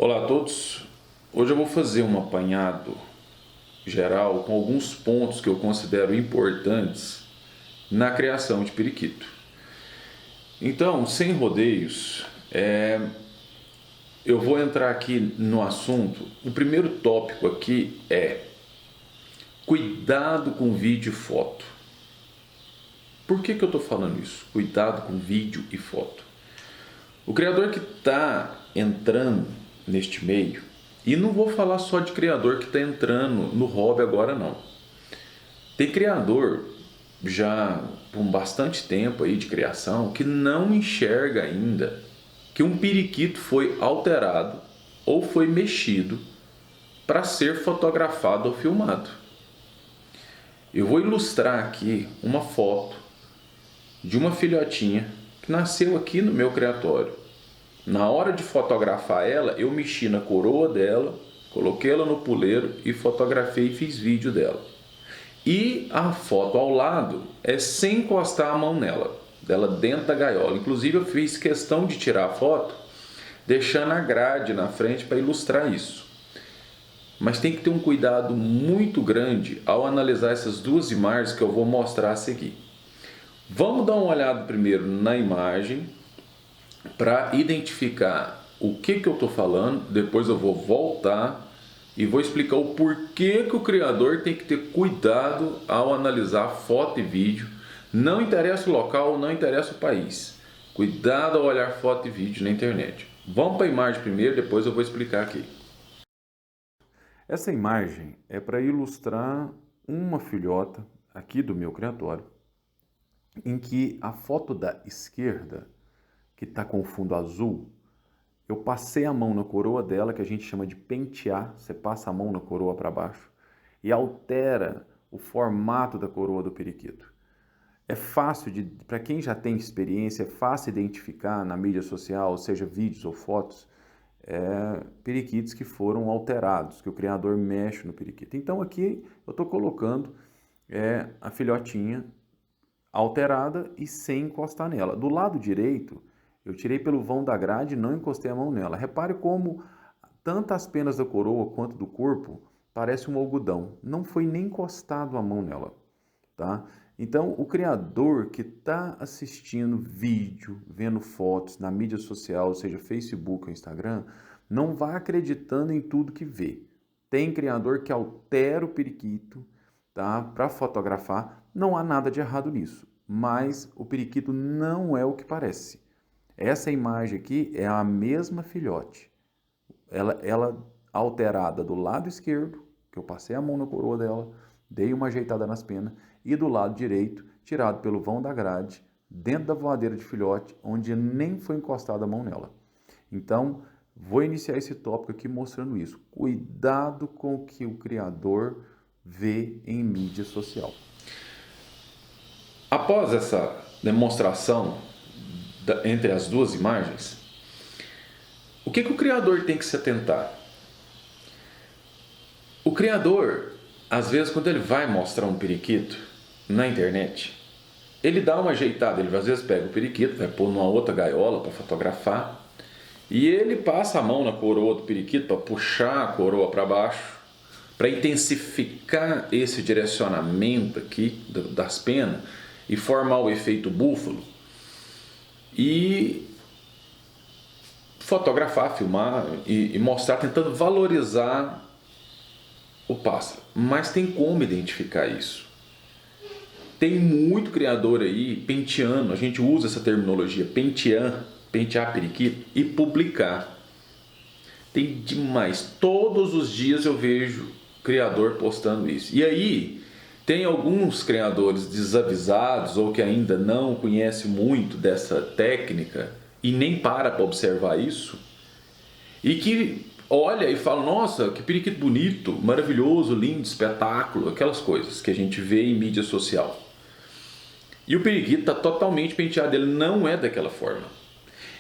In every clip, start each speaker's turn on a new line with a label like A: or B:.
A: Olá a todos, hoje eu vou fazer um apanhado geral com alguns pontos que eu considero importantes na criação de periquito. Então, sem rodeios, eu vou entrar aqui no assunto. O primeiro tópico aqui é cuidado com vídeo e foto. Por que eu estou falando isso? Cuidado com vídeo e foto. O criador que está entrando neste meio, e não vou falar só de criador que está entrando no hobby agora não. Tem criador já com bastante tempo aí de criação que não enxerga ainda que um periquito foi alterado ou foi mexido para ser fotografado ou filmado. Eu vou ilustrar aqui uma foto de uma filhotinha que nasceu aqui no meu criatório. Na hora de fotografar ela, eu mexi na coroa dela, coloquei ela no puleiro e fotografei e fiz vídeo dela. E a foto ao lado é sem encostar a mão nela, dela dentro da gaiola. Inclusive eu fiz questão de tirar a foto, deixando a grade na frente para ilustrar isso. Mas tem que ter um cuidado muito grande ao analisar essas duas imagens que eu vou mostrar a seguir. Vamos dar uma olhada primeiro na imagem, para identificar o que eu estou falando. Depois eu vou voltar e vou explicar o porquê que o criador tem que ter cuidado ao analisar foto e vídeo. Não interessa o local, não interessa o país. Cuidado ao olhar foto e vídeo na internet. Vamos para a imagem primeiro, depois eu vou explicar aqui. Essa imagem é para ilustrar uma filhota aqui do meu criatório, em que a foto da esquerda, que está com o fundo azul, eu passei a mão na coroa dela, que a gente chama de pentear. Você passa a mão na coroa para baixo e altera o formato da coroa do periquito. É fácil, para quem já tem experiência, é fácil identificar na mídia social, seja vídeos ou fotos, periquitos que foram alterados, que o criador mexe no periquito. Então aqui eu estou colocando a filhotinha alterada e sem encostar nela. Do lado direito, eu tirei pelo vão da grade e não encostei a mão nela. Repare como tanto as penas da coroa quanto do corpo parece um algodão. Não foi nem encostado a mão nela, tá? Então, o criador que está assistindo vídeo, vendo fotos na mídia social, seja Facebook ou Instagram, não vai acreditando em tudo que vê. Tem criador que altera o periquito, tá, para fotografar. Não há nada de errado nisso, mas o periquito não é o que parece. Essa imagem aqui é a mesma filhote, ela alterada do lado esquerdo, que eu passei a mão na coroa dela, dei uma ajeitada nas penas, e do lado direito, tirado pelo vão da grade, dentro da voadeira de filhote, onde nem foi encostada a mão nela. Então, vou iniciar esse tópico aqui mostrando isso. Cuidado com o que o criador vê em mídia social. Após essa demonstração entre as duas imagens, o que o criador tem que se atentar? O criador, às vezes, quando ele vai mostrar um periquito na internet, ele dá uma ajeitada, ele às vezes pega o periquito, vai pôr numa outra gaiola para fotografar, e ele passa a mão na coroa do periquito para puxar a coroa para baixo, para intensificar esse direcionamento aqui das penas e formar o efeito búfalo, e fotografar, filmar e mostrar, tentando valorizar o pássaro. Mas tem como identificar isso. Tem muito criador aí penteando, a gente usa essa terminologia, pentear periquito e publicar. Tem demais. Todos os dias eu vejo criador postando isso. E aí tem alguns criadores desavisados ou que ainda não conhecem muito dessa técnica e nem para observar isso, e que olha e fala: nossa, que periquito bonito, maravilhoso, lindo, espetáculo, aquelas coisas que a gente vê em mídia social. E o periquito está totalmente penteado, ele não é daquela forma.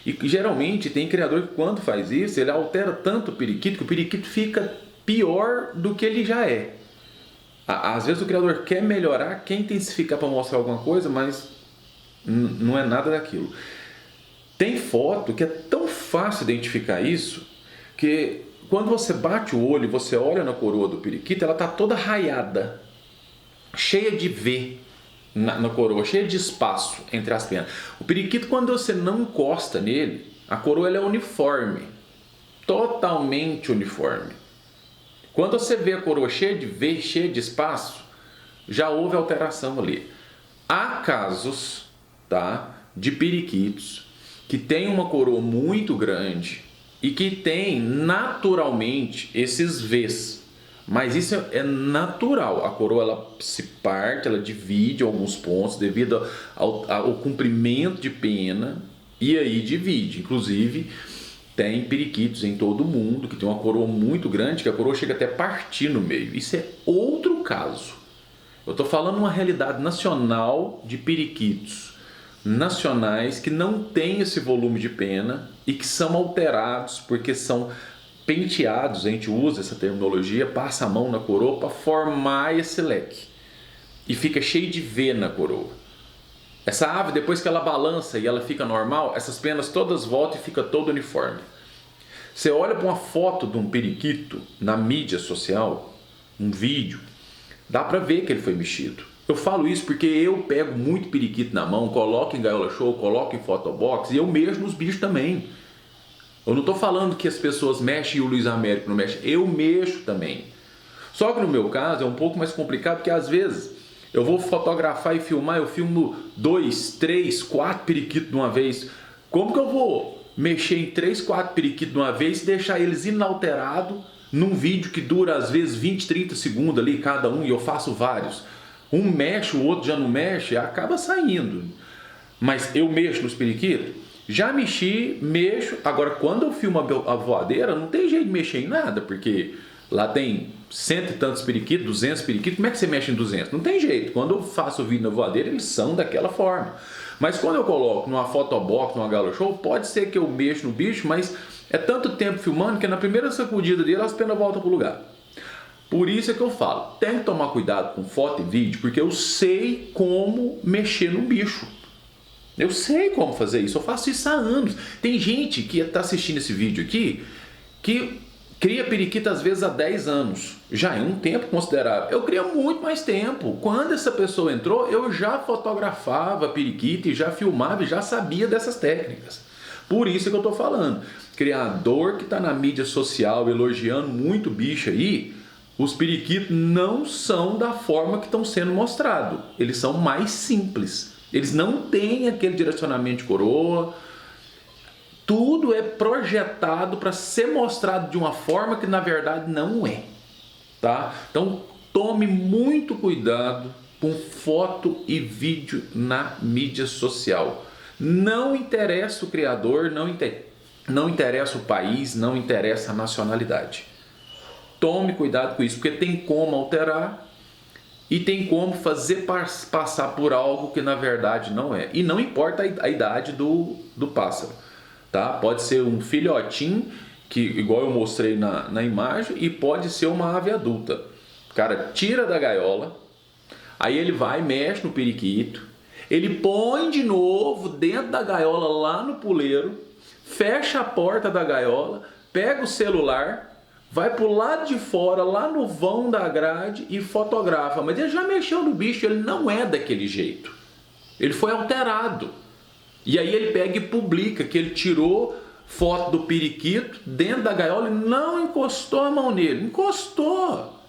A: E geralmente tem criador que, quando faz isso, ele altera tanto o periquito que o periquito fica pior do que ele já é. Às vezes o criador quer melhorar, quer intensificar para mostrar alguma coisa, mas não é nada daquilo. Tem foto que é tão fácil identificar isso, Porque quando você bate o olho e você olha na coroa do periquito, ela está toda raiada, cheia de V na coroa, cheia de espaço entre as penas. O periquito, quando você não encosta nele, a coroa ela é uniforme, totalmente uniforme. Quando você vê a coroa cheia de V, cheia de espaço, já houve alteração ali. Há casos, tá, de periquitos que têm uma coroa muito grande e que tem naturalmente esses Vs. Mas isso é natural. A coroa ela se parte, ela divide alguns pontos devido ao comprimento de pena e aí divide. Inclusive, tem periquitos em todo o mundo que tem uma coroa muito grande, que a coroa chega até a partir no meio. Isso é outro caso. Eu estou falando uma realidade nacional de periquitos nacionais que não tem esse volume de pena e que são alterados porque são penteados, a gente usa essa terminologia, passa a mão na coroa para formar esse leque e fica cheio de V na coroa. Essa ave, depois que ela balança e ela fica normal, essas penas todas voltam e fica todo uniforme. Você olha para uma foto de um periquito na mídia social, um vídeo, dá para ver que ele foi mexido. Eu falo isso porque eu pego muito periquito na mão, coloco em gaiola show, coloco em photobox e eu mexo nos bichos também. Eu não estou falando que as pessoas mexem e o Luiz Américo não mexe, eu mexo também. Só que no meu caso é um pouco mais complicado porque às vezes eu vou fotografar e filmar, eu filmo 2, 3, 4 periquitos de uma vez. Como que eu vou mexer em 3, 4 periquitos de uma vez e deixar eles inalterados num vídeo que dura às vezes 20, 30 segundos ali cada um e eu faço vários? Um mexe, o outro já não mexe, acaba saindo. Mas eu mexo nos periquitos? Já mexi, mexo. Agora, quando eu filmo a voadeira, não tem jeito de mexer em nada, porque lá tem 100 e tantos periquitos, 200 periquitos. Como é que você mexe em 200? Não tem jeito. Quando eu faço o vídeo na voadeira, eles são daquela forma. Mas quando eu coloco numa photobox, numa galo show, pode ser que eu mexo no bicho, mas é tanto tempo filmando que na primeira sacudida dele, as penas voltam para o lugar. Por isso é que eu falo, tem que tomar cuidado com foto e vídeo, porque eu sei como mexer no bicho. Eu sei como fazer isso, eu faço isso há anos. Tem gente que está assistindo esse vídeo aqui, que cria periquito às vezes há 10 anos. Já é um tempo considerável. Eu crio muito mais tempo. Quando essa pessoa entrou, eu já fotografava periquito e já filmava e já sabia dessas técnicas. Por isso que eu estou falando. Criador que está na mídia social elogiando muito bicho aí, os periquitos não são da forma que estão sendo mostrados. Eles são mais simples. Eles não têm aquele direcionamento de coroa. Tudo é projetado para ser mostrado de uma forma que na verdade não é. Tá? Então tome muito cuidado com foto e vídeo na mídia social. Não interessa o criador, não interessa o país, não interessa a nacionalidade. Tome cuidado com isso, porque tem como alterar e tem como fazer passar por algo que na verdade não é. E não importa a idade do pássaro, tá? Pode ser um filhotinho, que igual eu mostrei na imagem, e pode ser uma ave adulta. O cara tira da gaiola, aí ele vai, mexe no periquito, ele põe de novo dentro da gaiola lá no puleiro, fecha a porta da gaiola, pega o celular, vai pro lado de fora, lá no vão da grade e fotografa. Mas ele já mexeu no bicho, ele não é daquele jeito. Ele foi alterado. E aí ele pega e publica que ele tirou foto do periquito dentro da gaiola e não encostou a mão nele. Encostou.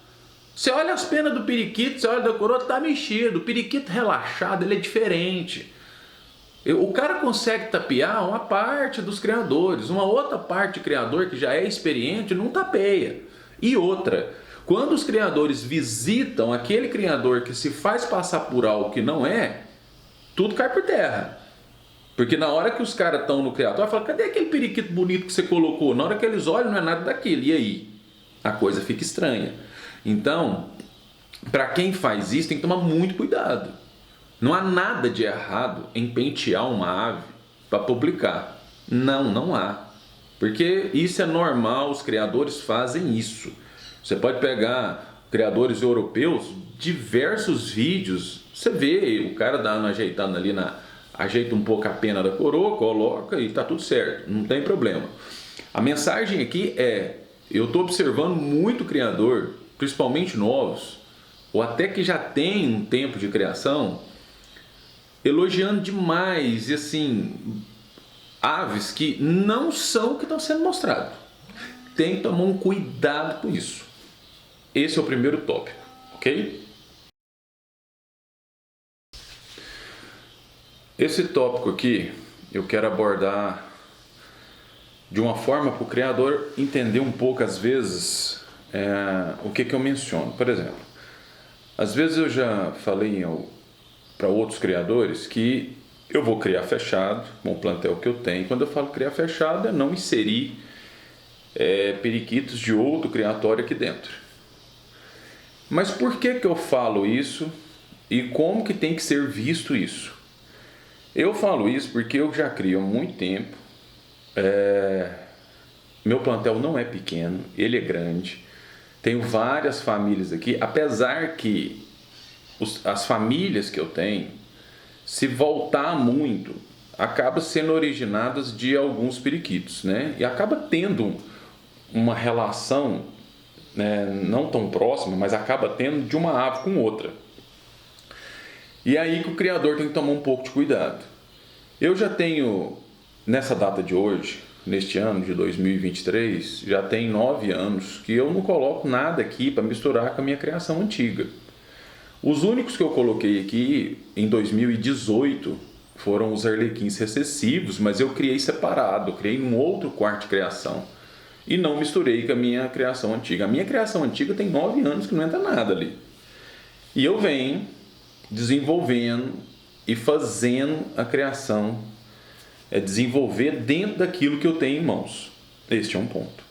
A: Você olha as penas do periquito, você olha da coroa, tá mexido. O periquito relaxado, ele é diferente. O cara consegue tapear uma parte dos criadores, uma outra parte de criador que já é experiente não tapeia. E outra, quando os criadores visitam aquele criador que se faz passar por algo que não é, tudo cai por terra. Porque na hora que os caras estão no criador, fala, cadê aquele periquito bonito que você colocou? Na hora que eles olham, não é nada daquilo. E aí? A coisa fica estranha. Então, para quem faz isso, tem que tomar muito cuidado. Não há nada de errado em pentear uma ave para publicar. Não, não há. Porque isso é normal, os criadores fazem isso. Você pode pegar criadores europeus, diversos vídeos, você vê o cara dando ajeitando ali, ajeita um pouco a pena da coroa, coloca e tá tudo certo, não tem problema. A mensagem aqui é: eu estou observando muito criador, principalmente novos, ou até que já tem um tempo de criação, elogiando demais, e assim, aves que não são o que estão sendo mostrado. Tem que tomar um cuidado com isso. Esse é o primeiro tópico, ok? Esse tópico aqui eu quero abordar de uma forma para o criador entender um pouco, às vezes, o que eu menciono. Por exemplo, às vezes eu já falei para outros criadores que eu vou criar fechado com o plantel que eu tenho. Quando eu falo criar fechado, é não inserir periquitos de outro criatório aqui dentro. Mas por que eu falo isso e como que tem que ser visto isso? Eu falo isso porque eu já crio há muito tempo. Meu plantel não é pequeno, ele é grande. Tenho várias famílias aqui, apesar que as famílias que eu tenho, se voltar muito, acaba sendo originadas de alguns periquitos, né? E acaba tendo uma relação, né, não tão próxima, mas acaba tendo de uma ave com outra. E aí que o criador tem que tomar um pouco de cuidado. Eu já tenho, nessa data de hoje, neste ano de 2023, já tem 9 anos que eu não coloco nada aqui para misturar com a minha criação antiga. Os únicos que eu coloquei aqui em 2018 foram os arlequins recessivos, mas eu criei separado, criei um outro quarto de criação e não misturei com a minha criação antiga. A minha criação antiga tem 9 anos que não entra nada ali. E eu venho desenvolvendo e fazendo a criação, desenvolver dentro daquilo que eu tenho em mãos. Este é um ponto.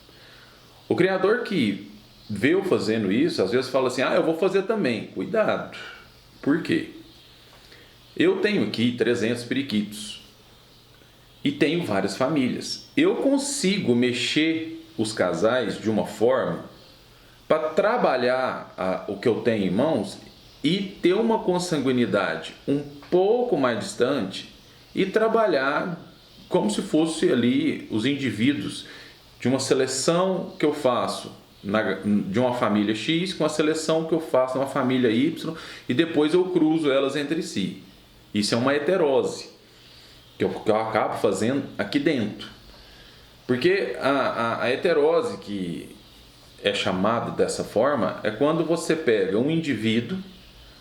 A: O criador que vê eu fazendo isso, às vezes fala assim: eu vou fazer também. Cuidado. Por quê? Eu tenho aqui 300 periquitos e tenho várias famílias. Eu consigo mexer os casais de uma forma para trabalhar o que eu tenho em mãos e ter uma consanguinidade um pouco mais distante e trabalhar como se fosse ali os indivíduos de uma seleção que eu faço de uma família X com a seleção que eu faço de uma família Y e depois eu cruzo elas entre si. Isso é uma heterose que eu acabo fazendo aqui dentro. Porque a heterose que é chamada dessa forma é quando você pega um indivíduo,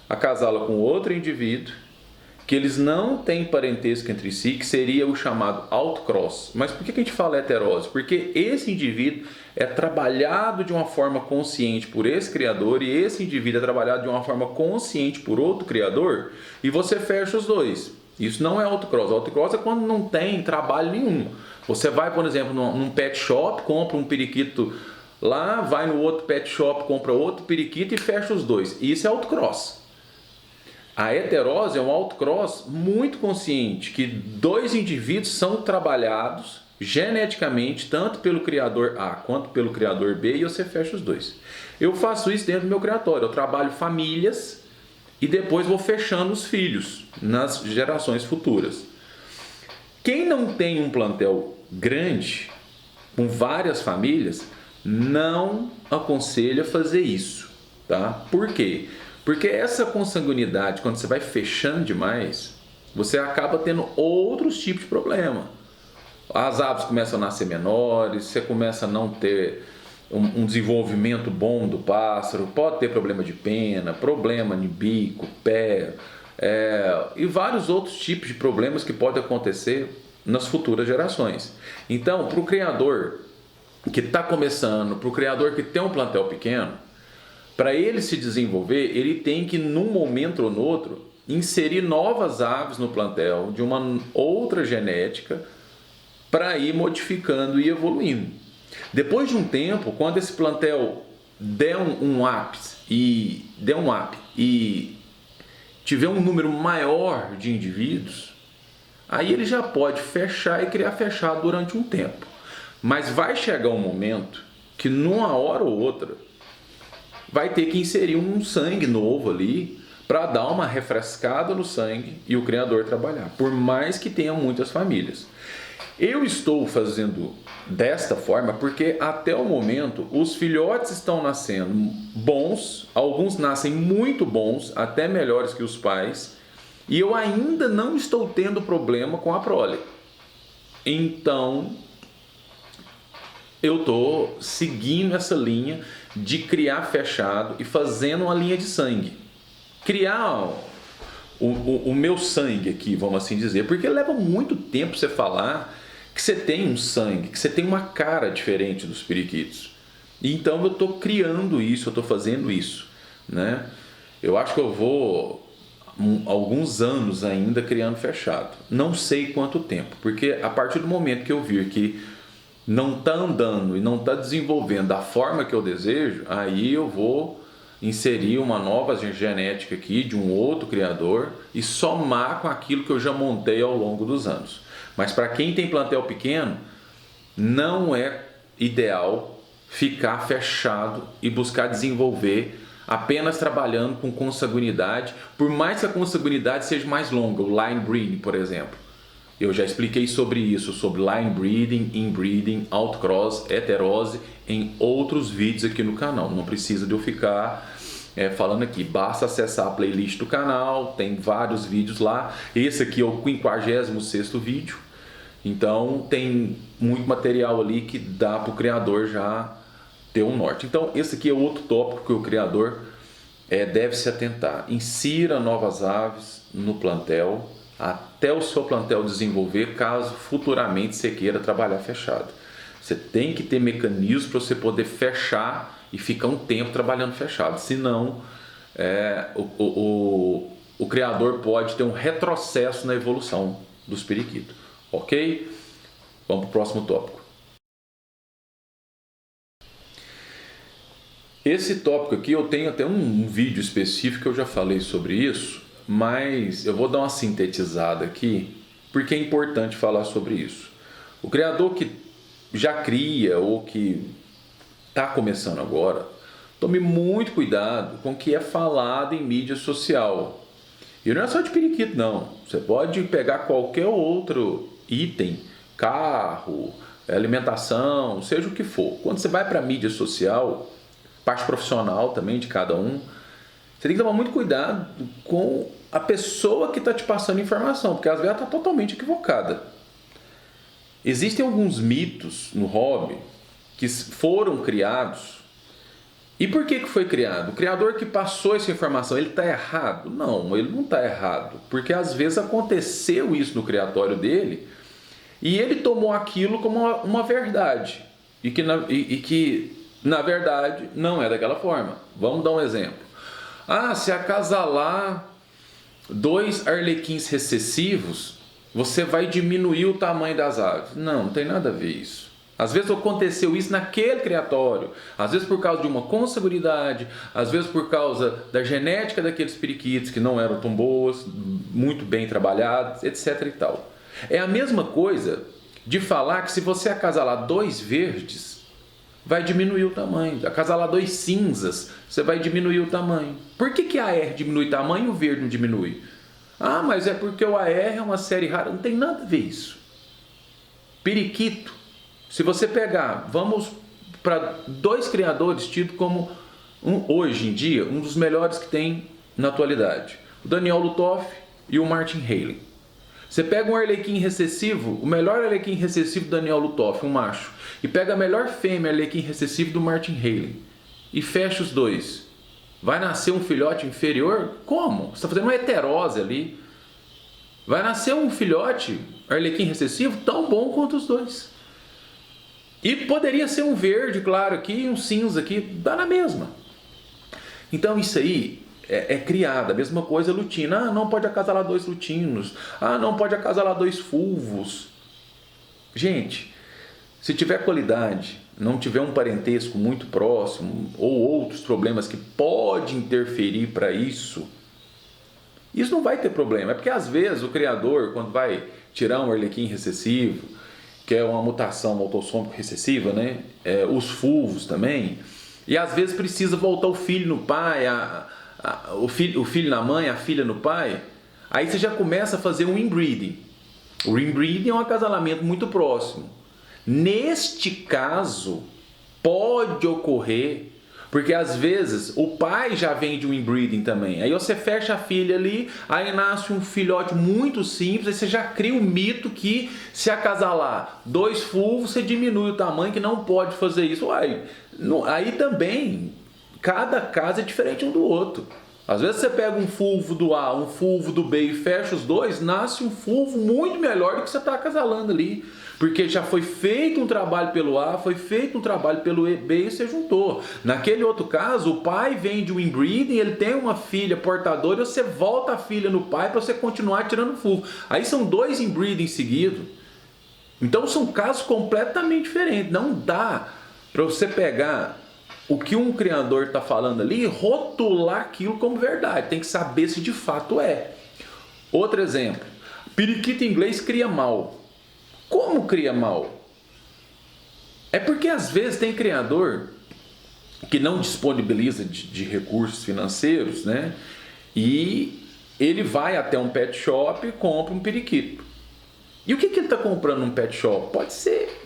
A: acasala com outro indivíduo, que eles não têm parentesco entre si, que seria o chamado autocross. Mas por que a gente fala heterose? Porque esse indivíduo é trabalhado de uma forma consciente por esse criador e esse indivíduo é trabalhado de uma forma consciente por outro criador e você fecha os dois. Isso não é autocross. Autocross é quando não tem trabalho nenhum. Você vai, por exemplo, num pet shop, compra um periquito lá, vai no outro pet shop, compra outro periquito e fecha os dois. Isso é autocross. A heterose é um autocross muito consciente, que dois indivíduos são trabalhados geneticamente, tanto pelo criador A quanto pelo criador B, e você fecha os dois. Eu faço isso dentro do meu criatório, eu trabalho famílias e depois vou fechando os filhos nas gerações futuras. Quem não tem um plantel grande, com várias famílias, não aconselha fazer isso, tá? Por quê? Porque essa consanguinidade, quando você vai fechando demais, você acaba tendo outros tipos de problema. As aves começam a nascer menores, você começa a não ter um desenvolvimento bom do pássaro, pode ter problema de pena, problema de bico, pé, e vários outros tipos de problemas que podem acontecer nas futuras gerações. Então, para o criador que está começando, para o criador que tem um plantel pequeno, para ele se desenvolver, ele tem que, num momento ou no outro, inserir novas aves no plantel de uma outra genética para ir modificando e evoluindo. Depois de um tempo, quando esse plantel der um up e tiver um número maior de indivíduos, aí ele já pode fechar e criar fechado durante um tempo. Mas vai chegar um momento que, numa hora ou outra, vai ter que inserir um sangue novo ali para dar uma refrescada no sangue e o criador trabalhar, por mais que tenha muitas famílias. Eu estou fazendo desta forma porque até o momento os filhotes estão nascendo bons, alguns nascem muito bons, até melhores que os pais, e eu ainda não estou tendo problema com a prole. Então, eu estou seguindo essa linha de criar fechado e fazendo uma linha de sangue. Criar o meu sangue aqui, vamos assim dizer, porque leva muito tempo você falar que você tem um sangue, que você tem uma cara diferente dos periquitos. Então eu estou criando isso, eu estou fazendo isso, né? Eu acho que eu vou alguns anos ainda criando fechado. Não sei quanto tempo, porque a partir do momento que eu vir que não está andando e não está desenvolvendo da forma que eu desejo, aí eu vou inserir uma nova genética aqui de um outro criador e somar com aquilo que eu já montei ao longo dos anos. Mas para quem tem plantel pequeno, não é ideal ficar fechado e buscar desenvolver apenas trabalhando com consanguinidade, por mais que a consanguinidade seja mais longa, o line breeding, por exemplo. Eu já expliquei sobre isso, sobre line breeding, inbreeding, outcross, heterose, em outros vídeos aqui no canal. Não precisa de eu ficar falando aqui, basta acessar a playlist do canal, tem vários vídeos lá. Esse aqui é o 56º vídeo, então tem muito material ali que dá para o criador já ter um norte. Então esse aqui é outro tópico que o criador deve se atentar. Insira novas aves no plantel, até o seu plantel desenvolver, caso futuramente você queira trabalhar fechado. Você tem que ter mecanismos para você poder fechar e ficar um tempo trabalhando fechado, senão o criador pode ter um retrocesso na evolução dos periquitos, ok? Vamos para o próximo tópico. Esse tópico aqui eu tenho até um vídeo específico que eu já falei sobre isso, mas eu vou dar uma sintetizada aqui, porque é importante falar sobre isso. O criador que já cria ou que está começando agora, tome muito cuidado com o que é falado em mídia social. E não é só de periquito, não. Você pode pegar qualquer outro item, carro, alimentação, seja o que for. Quando você vai para a mídia social, parte profissional também de cada um, você tem que tomar muito cuidado com a pessoa que está te passando informação, porque às vezes ela está totalmente equivocada. Existem alguns mitos no hobby que foram criados. E por que foi criado? O criador que passou essa informação, ele está errado? Não, ele não está errado, porque às vezes aconteceu isso no criatório dele e ele tomou aquilo como uma verdade e que na verdade não é daquela forma. Vamos dar um exemplo. Se acasalar 2 arlequins recessivos, você vai diminuir o tamanho das aves. Não tem nada a ver isso. Às vezes aconteceu isso naquele criatório, às vezes por causa de uma consanguinidade, às vezes por causa da genética daqueles periquitos que não eram tão boas, muito bem trabalhados, etc e tal. É a mesma coisa de falar que se você acasalar 2 verdes, vai diminuir o tamanho. Acasalar 2 cinzas, você vai diminuir o tamanho. Por que a AR diminui o tamanho e o verde não diminui? Mas é porque o AR é uma série rara. Não tem nada a ver isso. Periquito, se você pegar, vamos para 2 criadores tidos como, hoje em dia, um dos melhores que tem na atualidade. O Daniel Lutoff e o Martin Haley. Você pega um arlequim recessivo, o melhor arlequim recessivo do Daniel Lutoff, um macho, e pega a melhor fêmea arlequim recessivo do Martin Haley, e fecha os dois. Vai nascer um filhote inferior? Como? Você está fazendo uma heterose ali. Vai nascer um filhote arlequim recessivo tão bom quanto os dois. E poderia ser um verde, claro, aqui e um cinza aqui, dá na mesma. Então isso aí é criado. A mesma coisa lutina. Não pode acasalar 2 lutinos. Não pode acasalar 2 fulvos. Gente, se tiver qualidade, não tiver um parentesco muito próximo ou outros problemas que podem interferir para isso, isso não vai ter problema. É porque às vezes o criador, quando vai tirar um arlequim recessivo, que é uma mutação autossômica recessiva, né? Os fulvos também, e às vezes precisa voltar o filho no pai, o filho na mãe, a filha no pai, aí você já começa a fazer um inbreeding. O inbreeding é um acasalamento muito próximo. Neste caso, pode ocorrer, porque às vezes o pai já vem de um inbreeding também. Aí você fecha a filha ali, aí nasce um filhote muito simples, aí você já cria um mito que se acasalar 2 fulvos, você diminui o tamanho, que não pode fazer isso. Uai, aí também, cada caso é diferente um do outro. Às vezes você pega um fulvo do A, um fulvo do B e fecha os dois, nasce um fulvo muito melhor do que você está acasalando ali. Porque já foi feito um trabalho pelo A, foi feito um trabalho pelo B e você juntou. Naquele outro caso, o pai vem de um inbreeding, ele tem uma filha portadora e você volta a filha no pai para você continuar tirando fulvo. Aí são 2 inbreeding seguidos. Então são casos completamente diferentes. Não dá para você pegar o que um criador está falando ali e rotular aquilo como verdade. Tem que saber se de fato é. Outro exemplo. Periquito inglês cria mal. Como cria mal? É porque às vezes tem criador que não disponibiliza de recursos financeiros, né? E ele vai até um pet shop e compra um periquito. E o que ele está comprando num pet shop? Pode ser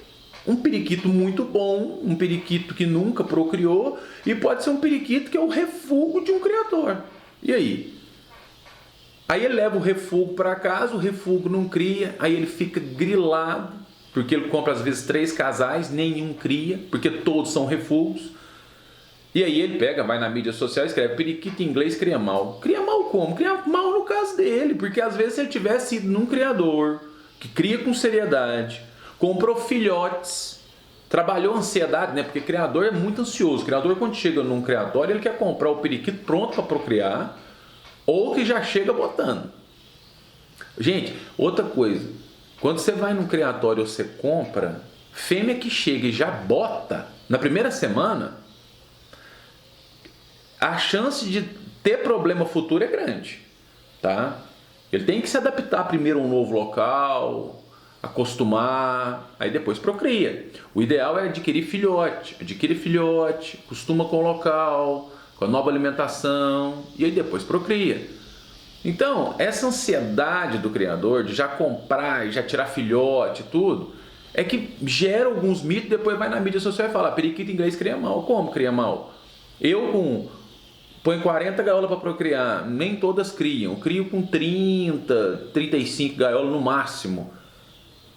A: um periquito muito bom, um periquito que nunca procriou, e pode ser um periquito que é o refúgio de um criador. E aí? Aí ele leva o refúgio para casa, o refúgio não cria, aí ele fica grilado, porque ele compra às vezes 3 casais, nenhum cria, porque todos são refúgios. E aí ele pega, vai na mídia social e escreve: periquito inglês cria mal. Cria mal como? Cria mal no caso dele, porque às vezes se ele tivesse ido num criador que cria com seriedade, comprou filhotes, trabalhou ansiedade, né? Porque criador é muito ansioso. O criador, quando chega num criatório, ele quer comprar o periquito pronto para procriar, ou que já chega botando. Gente, outra coisa, quando você vai num criatório, você compra fêmea que chega e já bota na primeira semana, a chance de ter problema futuro é grande, tá? Ele tem que se adaptar primeiro a um novo local, acostumar, aí depois procria. O ideal é adquirir filhote, acostuma com o local, com a nova alimentação, e aí depois procria. Então, essa ansiedade do criador de já comprar e já tirar filhote e tudo, é que gera alguns mitos, depois vai na mídia social e fala: periquito inglês cria mal. Como cria mal? Eu põe 40 gaiolas para procriar, nem todas criam. Eu crio com 30, 35 gaiolas no máximo.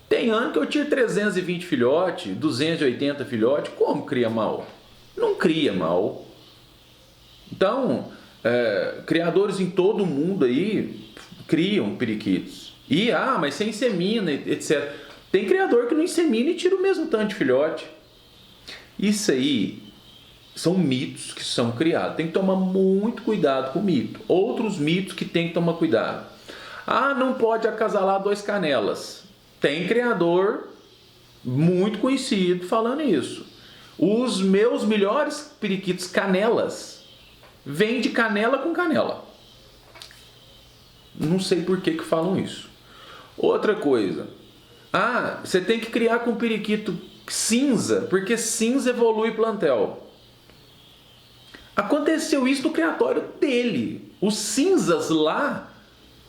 A: Tem ano que eu tiro 320 filhotes, 280 filhotes. Como cria mal? Não cria mal. Então, criadores em todo o mundo aí criam periquitos. E, mas você insemina, etc. Tem criador que não insemina e tira o mesmo tanto de filhote. Isso aí são mitos que são criados. Tem que tomar muito cuidado com o mito. Outros mitos que tem que tomar cuidado. Não pode acasalar 2 canelas. Tem criador muito conhecido falando isso. Os meus melhores periquitos canelas vêm de canela com canela. Não sei por que falam isso. Outra coisa. Você tem que criar com periquito cinza, porque cinza evolui plantel. Aconteceu isso no criatório dele. Os cinzas lá,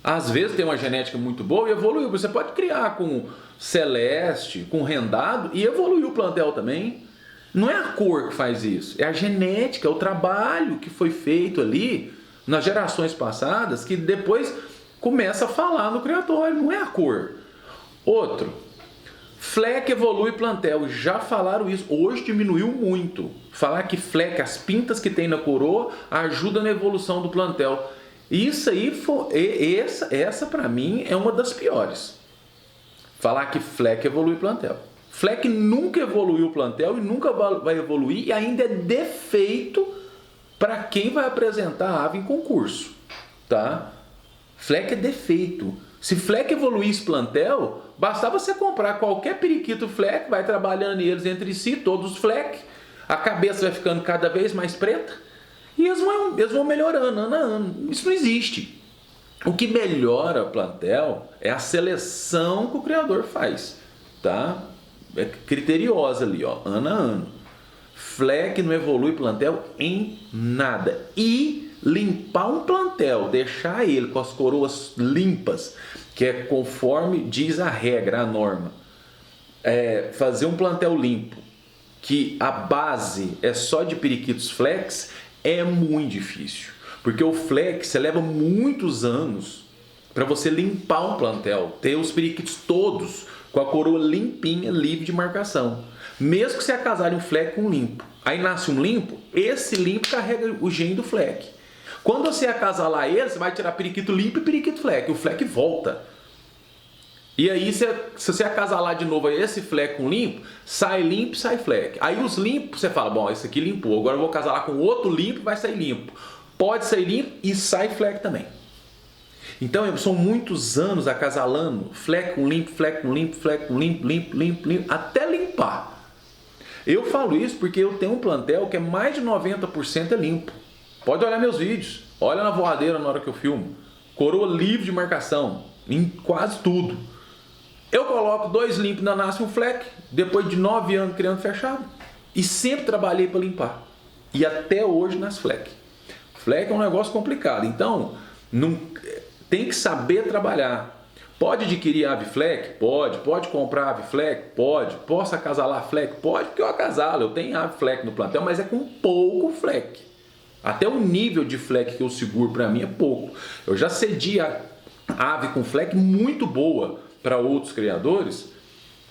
A: às vezes tem uma genética muito boa e evoluiu. Você pode criar com celeste, com rendado e evoluir o plantel também. Não é a cor que faz isso, é a genética, é o trabalho que foi feito ali nas gerações passadas que depois começa a falar no criatório, não é a cor. Outro, fleck evolui plantel, já falaram isso, hoje diminuiu muito. Falar que fleck, as pintas que tem na coroa, ajuda na evolução do plantel. Isso aí, essa para mim é uma das piores. Falar que fleck evolui plantel. Fleck nunca evoluiu o plantel e nunca vai evoluir, e ainda é defeito para quem vai apresentar a ave em concurso, tá? Fleck é defeito. Se fleck evoluísse plantel, bastava você comprar qualquer periquito fleck, vai trabalhando eles entre si, todos fleck, a cabeça vai ficando cada vez mais preta e eles vão melhorando ano a ano. Isso não existe. O que melhora o plantel é a seleção que o criador faz, tá? É criteriosa ali, ano a ano. Fleck não evolui plantel em nada. E limpar um plantel, deixar ele com as coroas limpas, que é conforme diz a regra, a norma, fazer um plantel limpo, que a base é só de periquitos flex, é muito difícil. Porque o flex, você leva muitos anos para você limpar um plantel, ter os periquitos todos com a coroa limpinha, livre de marcação. Mesmo que você acasale um fleck com um limpo. Aí nasce um limpo, esse limpo carrega o gene do fleck. Quando você acasalar ele, você vai tirar periquito limpo e periquito fleck. O fleck volta. E aí, se você acasalar de novo esse fleck com limpo, sai limpo e sai fleck. Aí os limpos, você fala, bom, esse aqui limpou, agora eu vou acasalar com outro limpo e vai sair limpo. Pode sair limpo e sai fleck também. Então, são muitos anos acasalando fleck com limpo, fleck com limpo, fleck com limpo, limpo, até limpar. Eu falo isso porque eu tenho um plantel que é mais de 90% é limpo. Pode olhar meus vídeos, olha na voadeira na hora que eu filmo. Coroa livre de marcação, em quase tudo. Eu coloco 2 limpos, ainda nasce um fleck, depois de 9 anos criando fechado. E sempre trabalhei para limpar. E até hoje nasce fleck. Fleck é um negócio complicado, então tem que saber trabalhar. Pode adquirir ave fleck? Pode comprar ave fleck? Pode. Posso acasalar fleck? Pode, porque eu acasalo, eu tenho ave fleck no plantel, mas é com pouco fleck. Até o nível de fleck que eu seguro para mim é pouco. Eu já cedi a ave com fleck muito boa para outros criadores,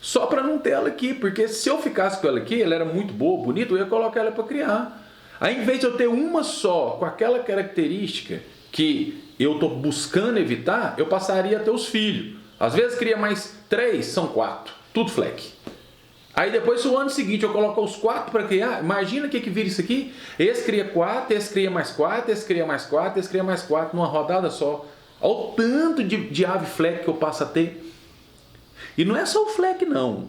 A: só para não ter ela aqui, porque se eu ficasse com ela aqui, ela era muito boa, bonita, eu ia colocar ela para criar. Aí, em vez de eu ter uma só, com aquela característica que eu estou buscando evitar, eu passaria a ter os filhos. Às vezes cria mais 3, são 4, tudo fleck. Aí depois, se o ano seguinte eu coloco os 4 para criar, imagina o que vira isso aqui. Esse cria 4, esse cria mais 4, esse cria mais 4, esse cria mais 4, numa rodada só. Olha o tanto de ave fleck que eu passo a ter. E não é só o fleck, não.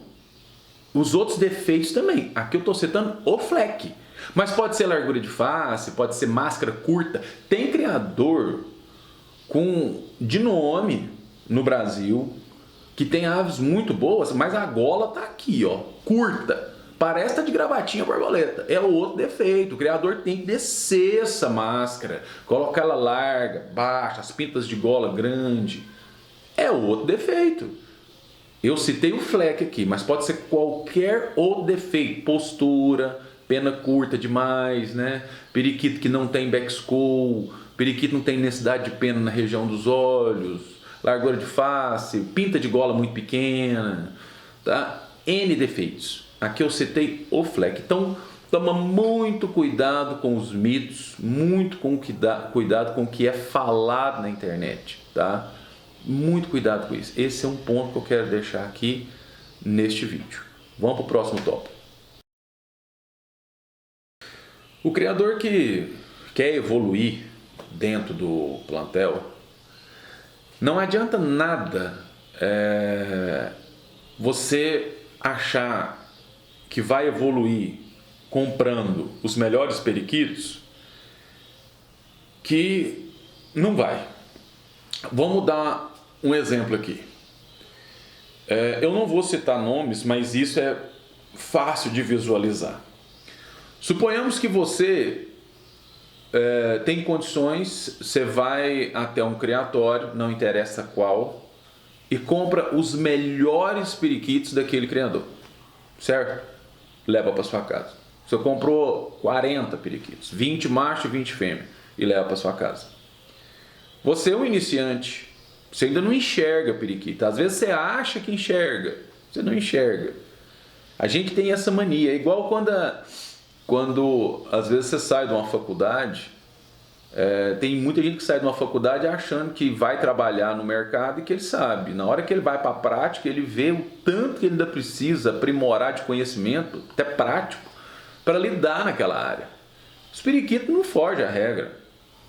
A: Os outros defeitos também. Aqui eu estou citando o fleck. Mas pode ser largura de face, pode ser máscara curta. Tem criador de nome no Brasil que tem aves muito boas, mas a gola tá aqui, ó, curta. Parece tá de gravatinha borboleta. É outro defeito. O criador tem que descer essa máscara, colocar ela larga, baixa, as pintas de gola grande. É outro defeito. Eu citei o fleck aqui, mas pode ser qualquer outro defeito. Postura, pena curta demais, né? Periquito que não tem backskull, periquito não tem necessidade de pena na região dos olhos, largura de face, pinta de gola muito pequena, tá? N defeitos. Aqui eu citei o fleck. Então, toma muito cuidado com os mitos, muito cuidado com o que é falado na internet, tá? Muito cuidado com isso. Esse é um ponto que eu quero deixar aqui neste vídeo. Vamos para o próximo tópico. O criador que quer evoluir dentro do plantel, não adianta nada você achar que vai evoluir comprando os melhores periquitos, que não vai. Vamos dar um exemplo aqui. Eu não vou citar nomes, mas isso é fácil de visualizar. Suponhamos que você tem condições, você vai até um criatório, não interessa qual, e compra os melhores periquitos daquele criador, certo? Leva para sua casa. Você comprou 40 periquitos, 20 macho e 20 fêmea, e leva para sua casa. Você é um iniciante, você ainda não enxerga periquito. Às vezes você acha que enxerga, você não enxerga. A gente tem essa mania, é igual quando às vezes você sai de uma faculdade, tem muita gente que sai de uma faculdade achando que vai trabalhar no mercado e que ele sabe. Na hora que ele vai para a prática, ele vê o tanto que ele ainda precisa aprimorar de conhecimento, até prático, para lidar naquela área. Os periquitos não fogem à regra.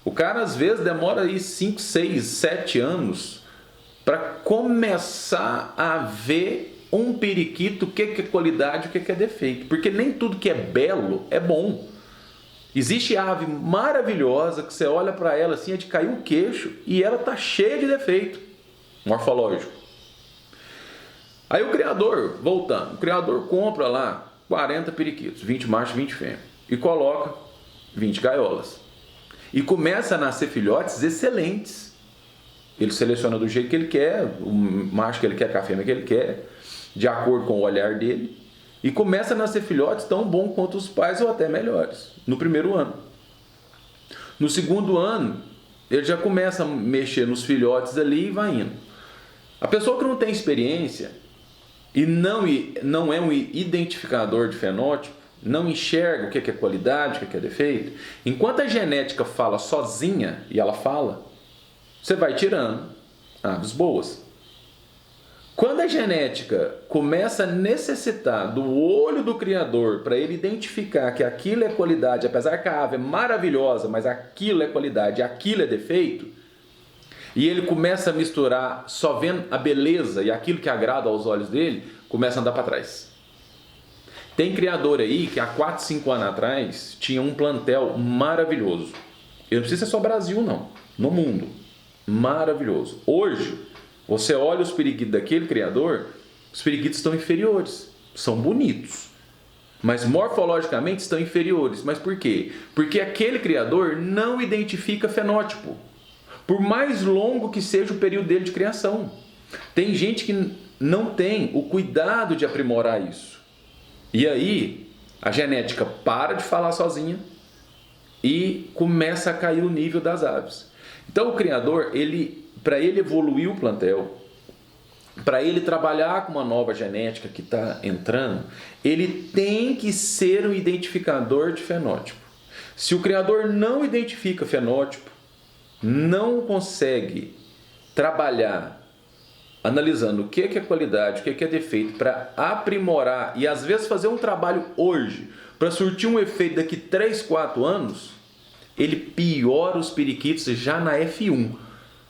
A: O cara às vezes demora aí 5, 6, 7 anos para começar a ver um periquito, o que é qualidade, o que é defeito. Porque nem tudo que é belo é bom. Existe ave maravilhosa que você olha para ela assim, é de cair o queixo, e ela tá cheia de defeito morfológico. Aí o criador, voltando, o criador compra lá 40 periquitos, 20 machos, 20 fêmeas, e coloca 20 gaiolas. e começa a nascer filhotes excelentes. Ele seleciona do jeito que ele quer, o macho que ele quer, com a fêmea que ele quer, de acordo com o olhar dele, e começa a nascer filhotes tão bons quanto os pais ou até melhores, no primeiro ano. No segundo ano, ele já começa a mexer nos filhotes ali e vai indo. A pessoa que não tem experiência e não é um identificador de fenótipo, não enxerga o que é qualidade, o que é defeito, enquanto a genética fala sozinha, e ela fala, você vai tirando aves boas. Quando a genética começa a necessitar do olho do criador para ele identificar que aquilo é qualidade, apesar que a ave é maravilhosa, mas aquilo é qualidade, aquilo é defeito, e ele começa a misturar só vendo a beleza e aquilo que agrada aos olhos dele, começa a andar para trás. Tem criador aí que há 4, 5 anos atrás tinha um plantel maravilhoso. Eu não precisa ser só Brasil não, no mundo. Maravilhoso. Hoje, você olha os periquitos daquele criador, os periquitos estão inferiores. São bonitos, mas morfologicamente estão inferiores. Mas por quê? Porque aquele criador não identifica fenótipo, por mais longo que seja o período dele de criação. Tem gente que não tem o cuidado de aprimorar isso. E aí, a genética para de falar sozinha e começa a cair o nível das aves. Então, o criador, para ele evoluir o plantel, para ele trabalhar com uma nova genética que está entrando, ele tem que ser um identificador de fenótipo. Se o criador não identifica fenótipo, não consegue trabalhar analisando o que é qualidade, o que é defeito, para aprimorar e às vezes fazer um trabalho hoje para surtir um efeito daqui 3, 4 anos, ele piora os periquitos já na F1.